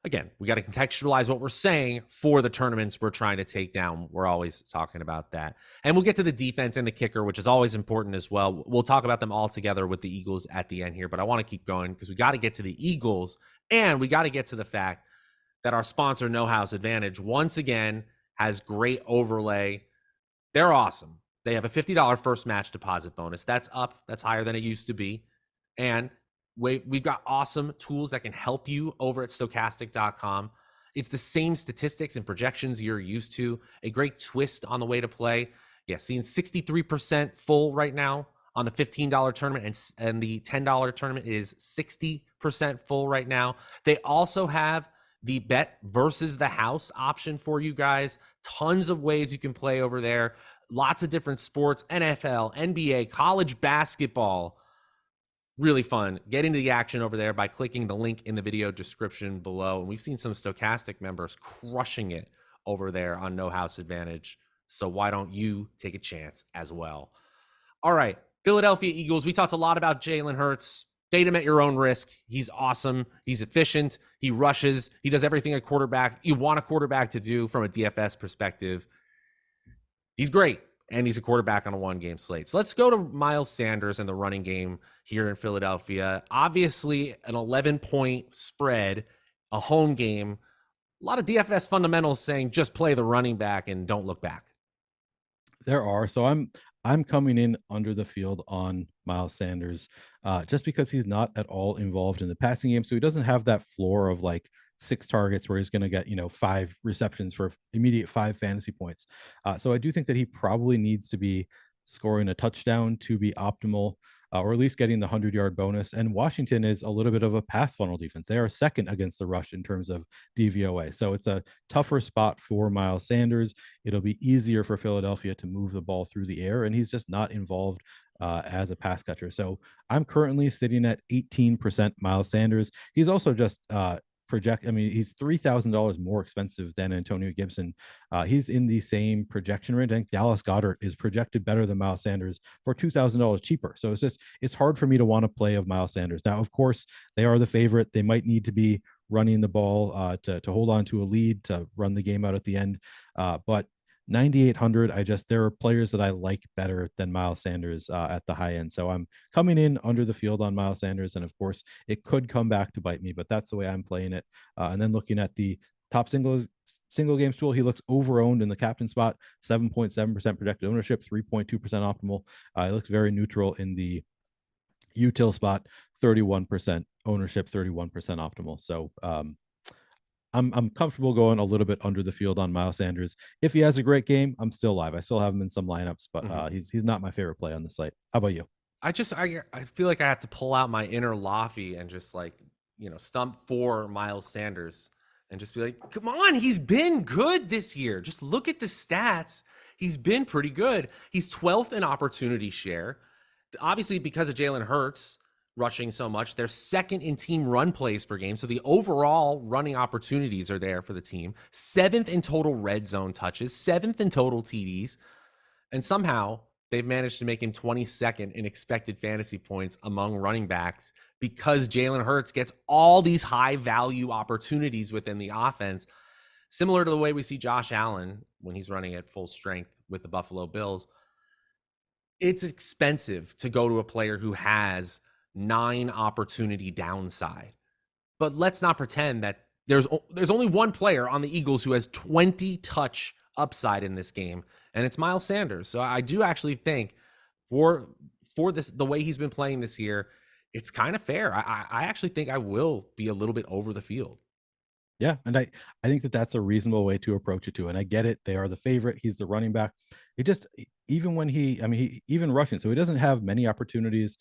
again, we got to contextualize what we're saying for the tournaments we're trying to take down. We're always talking about that. And we'll get to the defense and the kicker, which is always important as well. We'll talk about them all together with the Eagles at the end here, but I want to keep going because we got to get to the Eagles and we got to get to the fact that our sponsor, No House Advantage, once again has great overlay. They're awesome. They have a $50 first match deposit bonus. That's up. That's higher than it used to be. And we've got awesome tools that can help you over at Stokastic.com. It's the same statistics and projections you're used to. A great twist on the way to play. Yeah, seeing 63% full right now on the $15 tournament, and the $10 tournament is 60% full right now. They also have the bet versus the house option for you guys. Tons of ways you can play over there. Lots of different sports, NFL, NBA, college basketball. Really fun. Get into the action over there by clicking the link in the video description below. And we've seen some Stokastic members crushing it over there on No House Advantage. So why don't you take a chance as well? All right, Philadelphia Eagles. We talked a lot about Jalen Hurts. Fade him at your own risk. He's awesome. He's efficient. He rushes. He does everything a quarterback you want a quarterback to do from a DFS perspective. He's great, and he's a quarterback on a 1-game slate. So let's go to Miles Sanders and the running game here in Philadelphia. Obviously, an 11-point spread, a home game. A lot of DFS fundamentals saying just play the running back and don't look back. There are. So I'm coming in under the field on Miles Sanders, just because he's not at all involved in the passing game. So he doesn't have that floor of like 6 targets where he's going to get 5 receptions for immediate 5 fantasy points. So I do think that he probably needs to be scoring a touchdown to be optimal, or at least getting the 100-yard bonus. And Washington is a little bit of a pass funnel defense. They are second against the rush in terms of DVOA. So it's a tougher spot for Miles Sanders. It'll be easier for Philadelphia to move the ball through the air, and he's just not involved as a pass catcher. So I'm currently sitting at 18% Miles Sanders. He's also just he's $3,000 more expensive than Antonio Gibson. He's in the same projection range. I think Dallas Goedert is projected better than Miles Sanders for $2,000 cheaper. So it's hard for me to want to play of Miles Sanders. Now, of course, they are the favorite. They might need to be running the ball to hold on to a lead, to run the game out at the end. But 9,800, there are players that I like better than Miles Sanders at the high end. So I'm coming in under the field on Miles Sanders. And of course, it could come back to bite me, but that's the way I'm playing it. And then looking at the top single games tool, he looks over-owned in the captain spot, 7.7% projected ownership, 3.2% optimal. He looks very neutral in the util spot, 31% ownership, 31% optimal. So I'm comfortable going a little bit under the field on Miles Sanders. If he has a great game, I'm still live. I still have him in some lineups, but he's not my favorite play on the slate. How about you? I feel like I have to pull out my inner Laffy and just stump for Miles Sanders and just be like, come on, he's been good this year. Just look at the stats. He's been pretty good. He's 12th in opportunity share. Obviously, because of Jalen Hurts rushing so much, they're second in team run plays per game. So the overall running opportunities are there for the team. 7th in total red zone touches, 7th in total TDs. And somehow they've managed to make him 22nd in expected fantasy points among running backs because Jalen Hurts gets all these high value opportunities within the offense, similar to the way we see Josh Allen when he's running at full strength with the Buffalo Bills. It's expensive to go to a player who has 9 opportunity downside. But let's not pretend that there's only one player on the Eagles who has 20 touch upside in this game, and it's Miles Sanders. So I do actually think for this, the way he's been playing this year, it's kind of fair. I actually think I will be a little bit over the field. Yeah, and I think that that's a reasonable way to approach it too. And I get it; they are the favorite. He's the running back. It just even when he even rushing, so he doesn't have many opportunities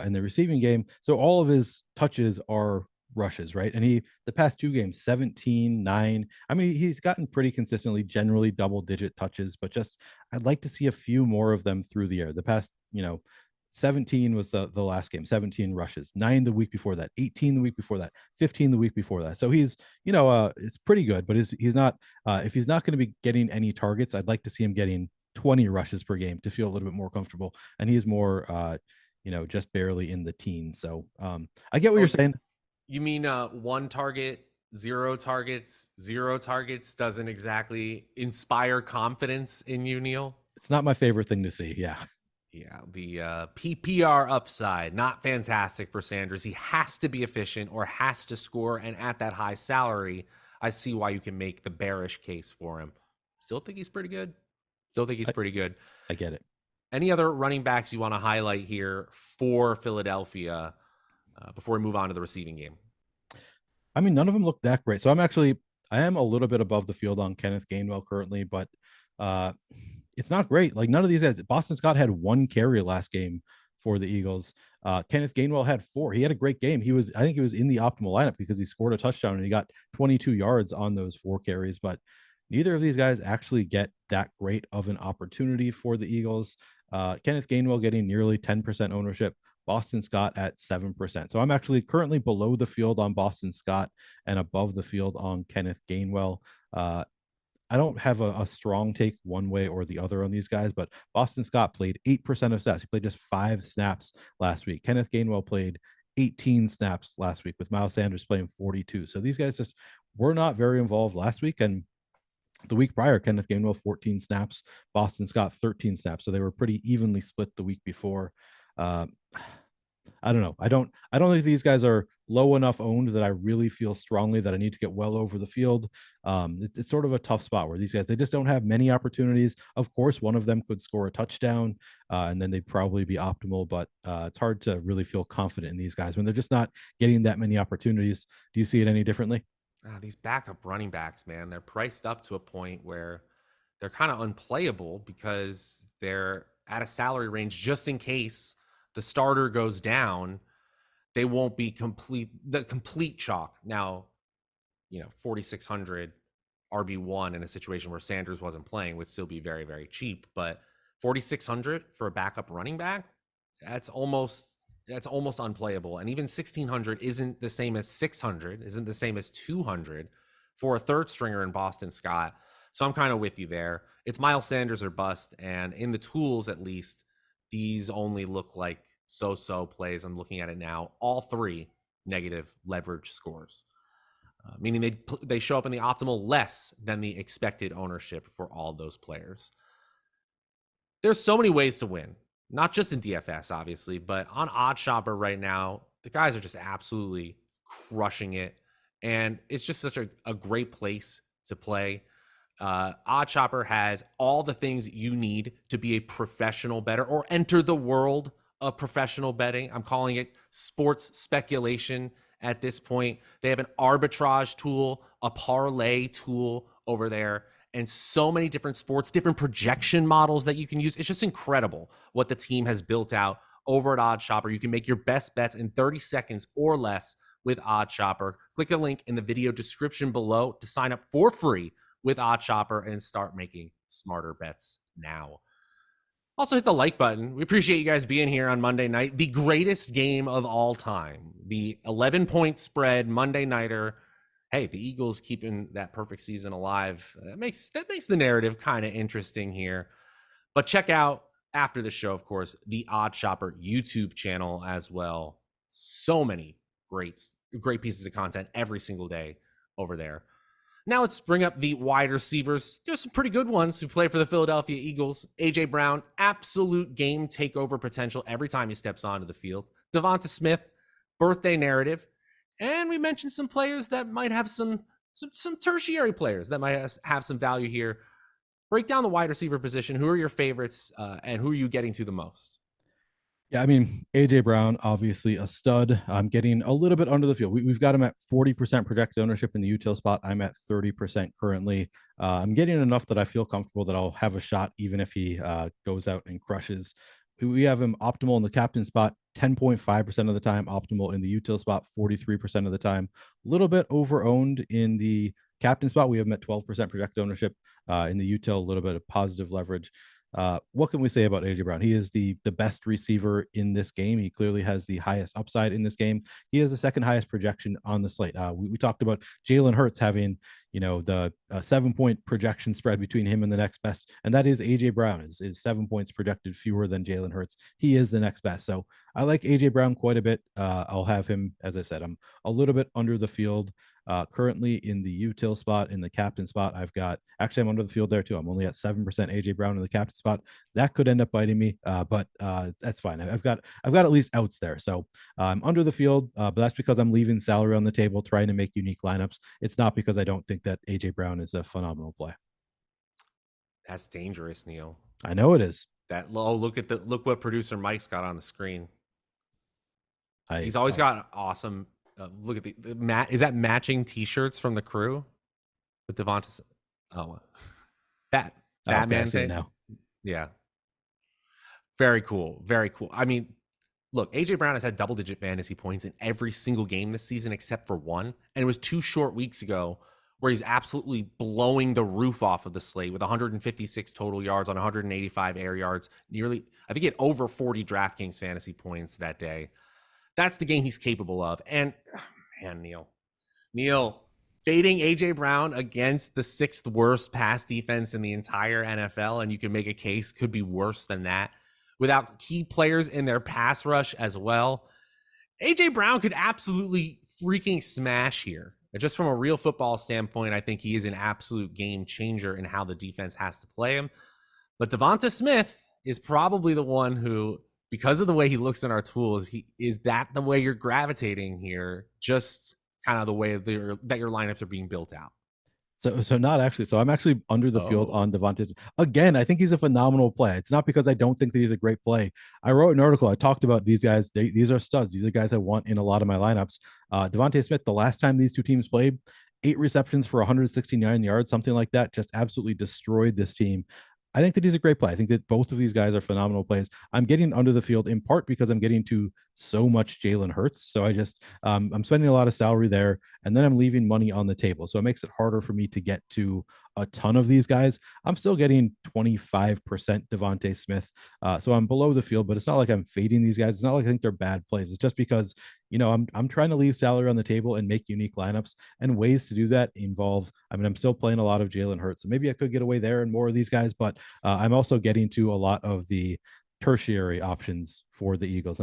in the receiving game. So all of his touches are rushes, right? And the past 2 games, 17, 9. I mean, he's gotten pretty consistently, generally double-digit touches, but just I'd like to see a few more of them through the air. The past, 17 was the last game, 17 rushes, 9 the week before that, 18 the week before that, 15 the week before that. So he's, it's pretty good, but he's not, if he's not going to be getting any targets, I'd like to see him getting 20 rushes per game to feel a little bit more comfortable. And he's more, just barely in the teens. So I get what you're saying. You mean 1 target, 0 targets, 0 targets doesn't exactly inspire confidence in you, Neil? It's not my favorite thing to see. Yeah. Yeah, the PPR upside, not fantastic for Sanders. He has to be efficient or has to score, and at that high salary, I see why you can make the bearish case for him. Still think he's pretty good. I get it. Any other running backs you want to highlight here for Philadelphia before we move on to the receiving game? I mean, none of them look that great. So I am a little bit above the field on Kenneth Gainwell currently, but it's not great. Like none of these guys. Boston Scott had 1 carry last game for the Eagles. Kenneth Gainwell had 4. He had a great game. I think he was in the optimal lineup because he scored a touchdown and he got 22 yards on those 4 carries. But neither of these guys actually get that great of an opportunity for the Eagles. Kenneth Gainwell getting nearly 10% ownership. Boston Scott at 7%. So I'm actually currently below the field on Boston Scott and above the field on Kenneth Gainwell. I don't have a strong take one way or the other on these guys, but Boston Scott played 8% of snaps. He played just 5 snaps last week. Kenneth Gainwell played 18 snaps last week, with Miles Sanders playing 42. So these guys just were not very involved last week. And the week prior, Kenneth Gainwell 14 snaps, Boston Scott 13 snaps. So they were pretty evenly split the week before. I don't know. I don't think these guys are low enough owned that I really feel strongly that I need to get well over the field. It's sort of a tough spot where these guys, they just don't have many opportunities. Of course, one of them could score a touchdown and then they'd probably be optimal, but it's hard to really feel confident in these guys when they're just not getting that many opportunities. Do you see it any differently? These backup running backs, man, they're priced up to a point where they're kind of unplayable because they're at a salary range just in case the starter goes down. They won't be complete chalk. Now, 4,600 RB1 in a situation where Sanders wasn't playing would still be very, very cheap. But 4,600 for a backup running back, that's almost unplayable. And even 1,600 isn't the same as 600, isn't the same as 200 for a third stringer in Boston Scott. So I'm kind of with you there. It's Miles Sanders or bust. And in the tools, at least, these only look like so-so plays. I'm looking at it now. All 3 negative leverage scores, meaning they show up in the optimal less than the expected ownership for all those players. There's so many ways to win, not just in DFS, obviously, but on OddsShopper right now, the guys are just absolutely crushing it. And it's just such a great place to play. OddsShopper has all the things you need to be a professional bettor or enter the world of professional betting. I'm calling it sports speculation at this point. They have an arbitrage tool, a parlay tool over there, and so many different sports, different projection models that you can use. It's just incredible what the team has built out over at OddsShopper. You can make your best bets in 30 seconds or less with OddsShopper. Click the link in the video description below to sign up for free with OddsShopper and start making smarter bets now. Also hit the like button. We appreciate you guys being here on Monday night. The greatest game of all time. The 11-point spread Monday nighter. Hey, the Eagles keeping that perfect season alive. That makes the narrative kind of interesting here. But check out after the show, of course, the Odd Shopper YouTube channel as well. So many great pieces of content every single day over there. Now let's bring up the wide receivers. There's some pretty good ones who play for the Philadelphia Eagles. A.J. Brown, absolute game takeover potential every time he steps onto the field. Devonta Smith, birthday narrative. And we mentioned some players that might have some tertiary players that might have some value here. Break down the wide receiver position. Who are your favorites and who are you getting to the most? Yeah, I mean, AJ Brown, obviously a stud. I'm getting a little bit under the field. We've got him at 40% projected ownership in the util spot. I'm at 30% currently. I'm getting enough that I feel comfortable that I'll have a shot, even if he goes out and crushes. We have him optimal in the captain spot, 10.5% of the time, optimal in the util spot, 43% of the time. A little bit over owned in the captain spot. We have him at 12% projected ownership in the util, a little bit of positive leverage. What can we say about AJ Brown? He is the best receiver in this game. He clearly has the highest upside in this game. He has the second highest projection on the slate. We talked about Jalen Hurts having, the 7-point projection spread between him and the next best, and that is AJ Brown. Is 7 points projected fewer than Jalen Hurts. He is the next best. So I like AJ Brown quite a bit. I'll have him, as I said, I'm a little bit under the field. Currently in the util spot, in the captain spot, I'm under the field there too. I'm only at 7% AJ Brown in the captain spot. That could end up biting me, but that's fine. I've got at least outs there. So I'm under the field, but that's because I'm leaving salary on the table, trying to make unique lineups. It's not because I don't think that AJ Brown is a phenomenal play. That's dangerous, Neil. I know it is. Look what producer Mike's got on the screen. He's always got awesome. Look at the is that matching T-shirts from the crew with Devonta? Oh, Batman thing. Now. Yeah, very cool, very cool. I mean, look, AJ Brown has had double-digit fantasy points in every single game this season except for one, and it was 2 short weeks ago where he's absolutely blowing the roof off of the slate with 156 total yards on 185 air yards. I think he had over 40 DraftKings fantasy points that day. That's the game he's capable of. And man, Neil, fading AJ Brown against the 6th worst pass defense in the entire NFL, and you can make a case could be worse than that, without key players in their pass rush as well. AJ Brown could absolutely freaking smash here. And just from a real football standpoint, I think he is an absolute game changer in how the defense has to play him. But Devonta Smith is probably the one who, because of the way he looks in our tools, is that the way you're gravitating here, just kind of the way that your lineups are being built out. So not actually. So I'm actually under the field on Devonta. Again, I think he's a phenomenal play. It's not because I don't think that he's a great play. I wrote an article. I talked about these guys. These are studs. These are guys I want in a lot of my lineups. Devonta Smith, the last time these two teams played, 8 receptions for 169 yards, something like that, just absolutely destroyed this team. I think that he's a great play. I think that both of these guys are phenomenal plays. I'm getting under the field in part because I'm getting to so much Jalen Hurts. So I just, I'm spending a lot of salary there, and then I'm leaving money on the table. So it makes it harder for me to get to a ton of these guys. I'm still getting 25% Devonta Smith. So I'm below the field, but it's not like I'm fading these guys. It's not like I think they're bad plays. It's just because, I'm trying to leave salary on the table and make unique lineups, and ways to do that involve, I'm still playing a lot of Jalen Hurts. So maybe I could get away there and more of these guys, but I'm also getting to a lot of the tertiary options for the Eagles.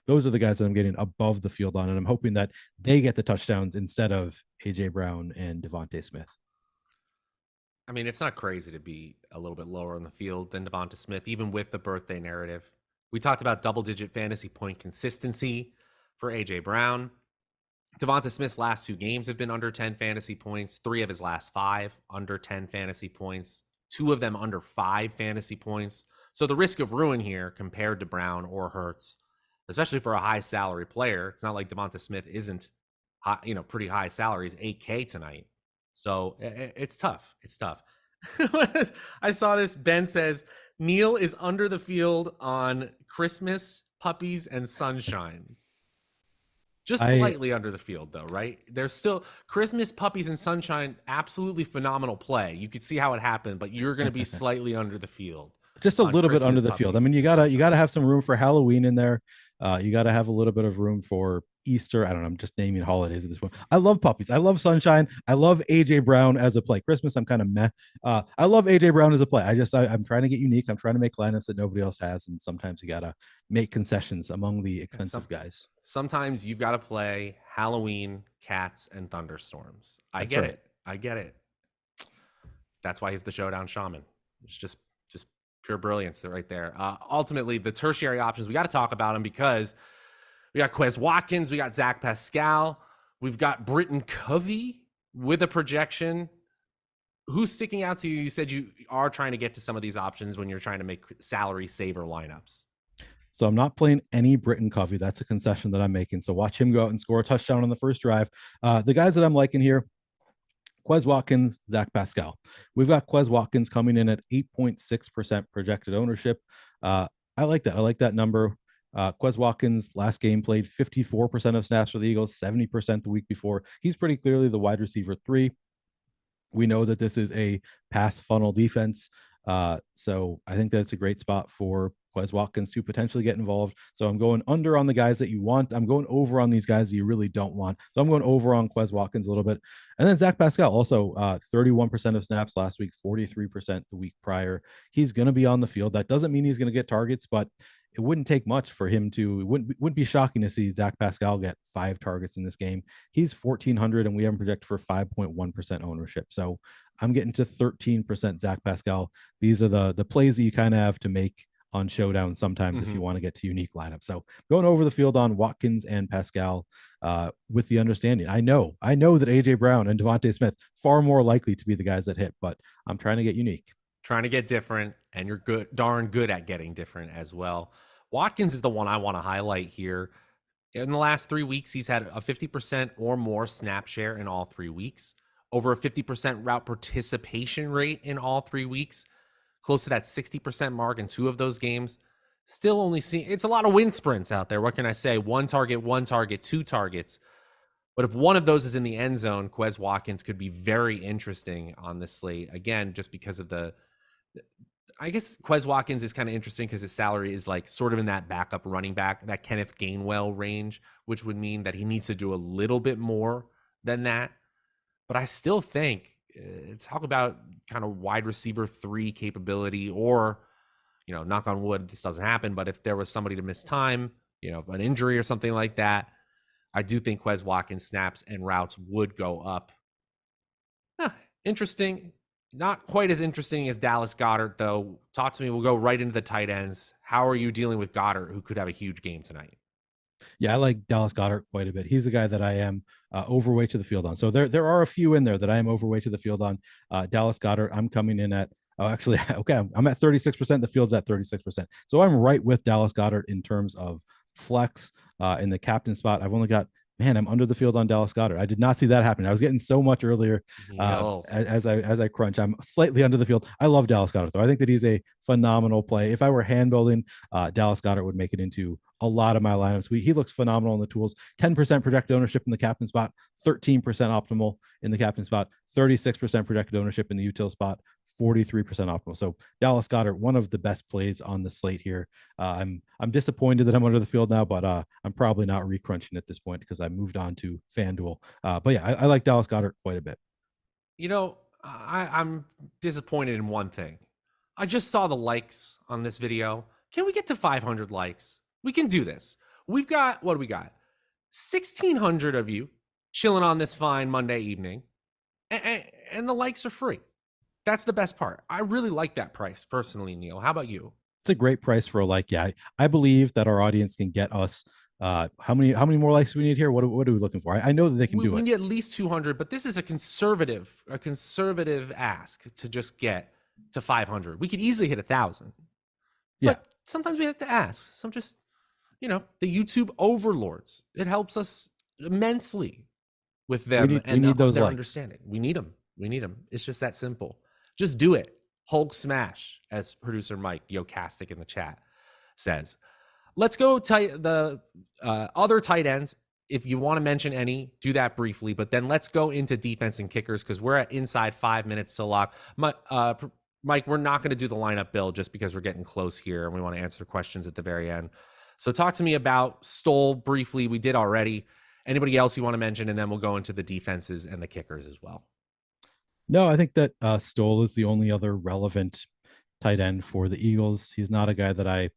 Those are the guys that I'm getting above the field on, and I'm hoping that they get the touchdowns instead of AJ Brown and Devonta Smith. I mean, it's not crazy to be a little bit lower on the field than Devonta Smith, even with the birthday narrative. We talked about double-digit fantasy point consistency for AJ Brown. Devonta Smith's last 2 games have been under 10 fantasy points. 3 of his last 5 under 10 fantasy points. 2 of them under 5 fantasy points. So the risk of ruin here compared to Brown or Hurts, especially for a high salary player, it's not like Devonta Smith isn't high, pretty high salaries, $8K tonight. So it's tough. It's tough. I saw this. Ben says Neil is under the field on Christmas, puppies, and sunshine. Just slightly under the field, though, right? There's still Christmas, puppies, and sunshine. Absolutely phenomenal play. You could see how it happened, but you're going to be slightly under the field. Just a little Christmas bit under the field. I mean, you gotta have some room for Halloween in there. You gotta have a little bit of room for Easter. I don't know. I'm just naming holidays at this point. I love puppies. I love sunshine. I love AJ Brown as a play. Christmas, I'm kind of meh. I love AJ Brown as a play. I'm trying to get unique. I'm trying to make lineups that nobody else has, and sometimes you gotta make concessions among the expensive guys. Sometimes you've got to play Halloween, cats, and thunderstorms. I get it. That's why he's the showdown shaman. It's just pure brilliance right there. Ultimately, the tertiary options, we got to talk about them because we got Quez Watkins, we got Zach Pascal, we've got Britton Covey with a projection. Who's sticking out to you? You said you are trying to get to some of these options when you're trying to make salary saver lineups. So I'm not playing any Britton Covey. That's a concession that I'm making. So watch him go out and score a touchdown on the first drive. The guys that I'm liking here, Quez Watkins, Zach Pascal. We've got Quez Watkins coming in at 8.6% projected ownership. I like that. I like that number. Quez Watkins last game played 54% of snaps for the Eagles, 70% the week before. He's pretty clearly the wide receiver 3. We know that this is a pass funnel defense. So I think that it's a great spot for Quez Watkins to potentially get involved. So I'm going under on the guys that you want. I'm going over on these guys that you really don't want. So I'm going over on Quez Watkins a little bit. And then Zach Pascal, also 31% of snaps last week, 43% the week prior. He's going to be on the field. That doesn't mean he's going to get targets, but it wouldn't take much for him to, it wouldn't be shocking to see Zach Pascal get 5 targets in this game. He's 1,400 and we have him projected for 5.1% ownership. So I'm getting to 13% Zach Pascal. These are the plays that you kind of have to make on Showdown sometimes if you want to get to unique lineups. So going over the field on Watkins and Pascal with the understanding. I know that AJ Brown and Devontae Smith far more likely to be the guys that hit, but I'm trying to get unique. Trying to get different, and you're darn good at getting different as well. Watkins is the one I want to highlight here. In the last 3 weeks, he's had a 50% or more snap share in all 3 weeks, over a 50% route participation rate in all 3 weeks, close to that 60% mark in 2 of those games. Still only seeing, it's a lot of wind sprints out there. What can I say? 1 target, 2 targets. But if one of those is in the end zone, Quez Watkins could be very interesting on this slate. Again, just because of I guess Quez Watkins is kind of interesting because his salary is like sort of in that backup running back, that Kenneth Gainwell range, which would mean that he needs to do a little bit more than that. But I still think talk about kind of wide receiver 3 capability, or, knock on wood, this doesn't happen. But if there was somebody to miss time, an injury or something like that, I do think Quez Watkins snaps and routes would go up. Interesting. Not quite as interesting as Dallas Goedert, though. Talk to me. We'll go right into the tight ends. How are you dealing with Goedert, who could have a huge game tonight? Yeah, I like Dallas Goedert quite a bit. He's a guy that I am overweight to the field on. So there are a few in there that I am overweight to the field on. Dallas Goedert, I'm coming in at, okay, I'm at 36%. The field's at 36%. So I'm right with Dallas Goedert in terms of flex in the captain spot. I've only got, I'm under the field on Dallas Goedert. I did not see that happen. I was getting so much earlier as I crunch. I'm slightly under the field. I love Dallas Goedert, though. I think that he's a phenomenal play. If I were hand building, Dallas Goedert would make it into a lot of my lineups. He looks phenomenal in the tools. 10% projected ownership in the captain spot, 13% optimal in the captain spot, 36% projected ownership in the util spot, 43% optimal. So Dallas Goedert, one of the best plays on the slate here. I'm disappointed that I'm under the field now, but I'm probably not recrunching at this point because I moved on to FanDuel. But yeah, I like Dallas Goedert quite a bit. I'm disappointed in one thing. I just saw the likes on this video. Can we get to 500 likes? We can do this. We've got, what do we got? 1,600 of you chilling on this fine Monday evening, and the likes are free. That's the best part. I really like that price personally, Neil. How about you? It's a great price for a like. Yeah, I believe that our audience can get us. How many more likes do we need here? What are we looking for? I know that they can do it. We need at least 200, but this is a conservative ask to just get to 500. We could easily hit 1,000. Yeah. But sometimes we have to ask. The YouTube overlords. It helps us immensely with them we need those their likes. Understanding. We need them. It's just that simple. Just do it. Hulk smash, as producer Mike Stokastic in the chat says. Let's go the other tight ends. If you want to mention any, do that briefly. But then let's go into defense and kickers because we're at inside 5 minutes to lock. Mike, we're not going to do the lineup build just because we're getting close here and we want to answer questions at the very end. So talk to me about Stoll briefly. We did already. Anybody else you want to mention? And then we'll go into the defenses and the kickers as well. No, I think that Stoll is the only other relevant tight end for the Eagles. He's not a guy that I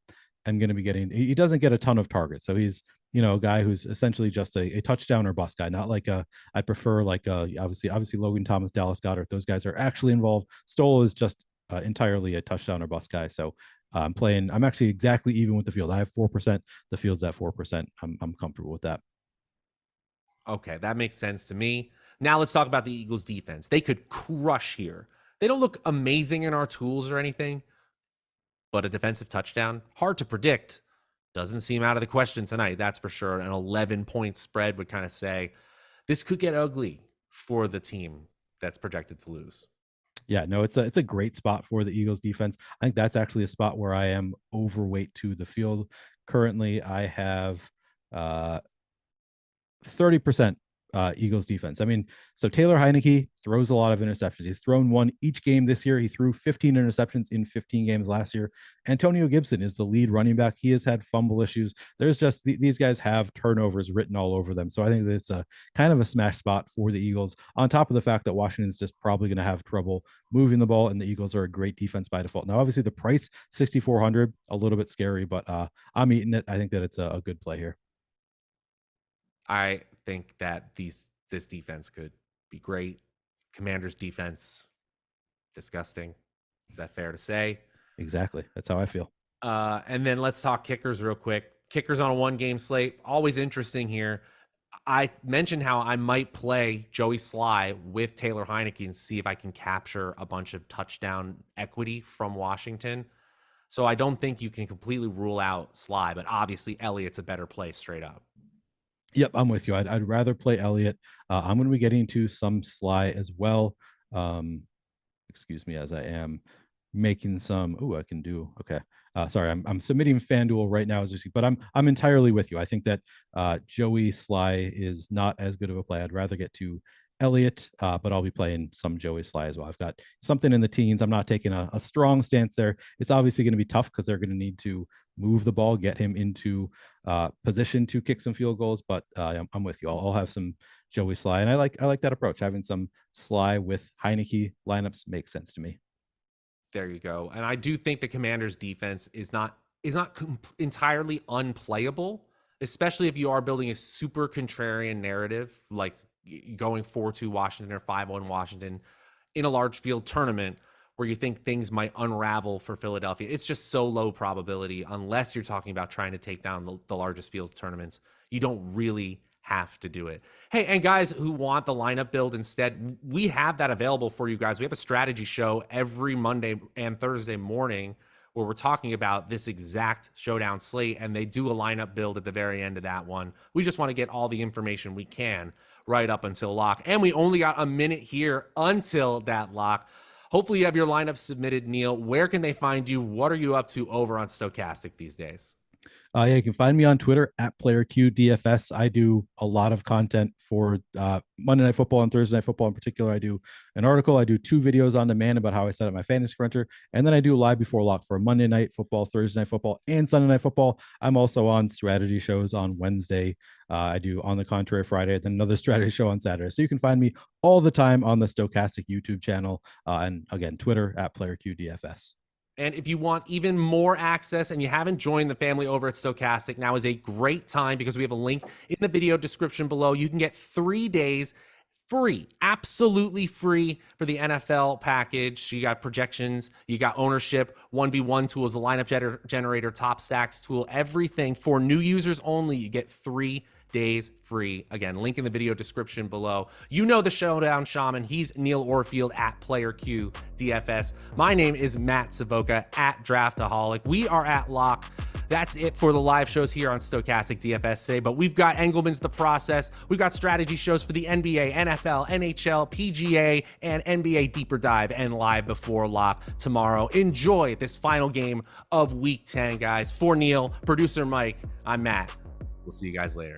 am going to be getting. He doesn't get a ton of targets, so he's a guy who's essentially just a touchdown or bust guy. Not like I prefer like obviously Logan Thomas, Dallas Goedert. Those guys are actually involved. Stoll is just entirely a touchdown or bust guy. So I'm actually exactly even with the field. I have 4%. The field's at 4%. I'm comfortable with that. Okay, that makes sense to me. Now let's talk about the Eagles defense. They could crush here. They don't look amazing in our tools or anything, but a defensive touchdown, hard to predict. Doesn't seem out of the question tonight, that's for sure. An 11-point spread would kind of say this could get ugly for the team that's projected to lose. Yeah, no, it's a great spot for the Eagles defense. I think that's actually a spot where I am overweight to the field. Currently, I have 30% Eagles defense. I mean, so Taylor Heineke throws a lot of interceptions. He's thrown one each game this year. He threw 15 interceptions in 15 games last year. Antonio Gibson is the lead running back. He has had fumble issues. There's just these guys have turnovers written all over them. So I think it's a kind of a smash spot for the Eagles, on top of the fact that Washington's just probably going to have trouble moving the ball, and the Eagles are a great defense by default. Now, obviously the price, 6,400, a little bit scary, but I'm eating it. I think that it's a good play here. I think that this defense could be great. Commanders defense, disgusting. Is that fair to say? Exactly. That's how I feel. And then let's talk kickers real quick. Kickers on a 1-game slate, always interesting here. I mentioned how I might play Joey Sly with Taylor Heineke and see if I can capture a bunch of touchdown equity from Washington. So I don't think you can completely rule out Sly, but obviously Elliott's a better play straight up. Yep, I'm with you. I'd rather play Elliott. I'm going to be getting to some Sly as well. Excuse me, as I am making some. Oh, I can do. Okay. Sorry, I'm submitting FanDuel right now, but I'm entirely with you. I think that Joey Sly is not as good of a play. I'd rather get to Elliott, but I'll be playing some Joey Sly as well. I've got something in the teens. I'm not taking a strong stance there. It's obviously going to be tough because they're going to need to move the ball, get him into position to kick some field goals. But I'm with you. I'll have some Joey Sly, and I like that approach. Having some Sly with Heineke lineups makes sense to me. There you go. And I do think the Commanders' defense is not entirely unplayable, especially if you are building a super contrarian narrative, like going 4-2 Washington or 5-1 Washington in a large field tournament where you think things might unravel for Philadelphia. It's just so low probability, unless you're talking about trying to take down the largest field tournaments. You don't really have to do it. Hey, and guys who want the lineup build instead, we have that available for you guys. We have a strategy show every Monday and Thursday morning where we're talking about this exact showdown slate, and they do a lineup build at the very end of that one. We just want to get all the information we can right up until lock. And we only got a minute here until that lock. Hopefully you have your lineup submitted, Neil. Where can they find you? What are you up to over on Stokastic these days? Yeah, you can find me on Twitter at PlayerQDFS. I do a lot of content for Monday Night Football and Thursday Night Football in particular. I do an article. I do 2 videos on demand about how I set up my fantasy cruncher. And then I do live before lock for Monday Night Football, Thursday Night Football, and Sunday Night Football. I'm also on strategy shows on Wednesday. I do On the Contrary Friday, then another strategy show on Saturday. So you can find me all the time on the Stokastic YouTube channel. And again, Twitter at PlayerQDFS. And if you want even more access and you haven't joined the family over at Stokastic, now is a great time because we have a link in the video description below. You can get 3 days free, absolutely free for the NFL package. You got projections, you got ownership, 1v1 tools, the lineup generator, top stacks tool, everything for new users only. You get 3 days free. Again, link in the video description below. You know the Showdown Shaman. He's Neil Orfield at PlayerQ DFS. My name is Matt Savoca at Draftaholic. We are at Lock. That's it for the live shows here on Stokastic DFS today, but we've got Engelman's The Process. We've got strategy shows for the NBA, NFL, NHL, PGA, and NBA Deeper Dive and live before lock tomorrow. Enjoy this final game of Week 10, guys. For Neil, producer Mike, I'm Matt. We'll see you guys later.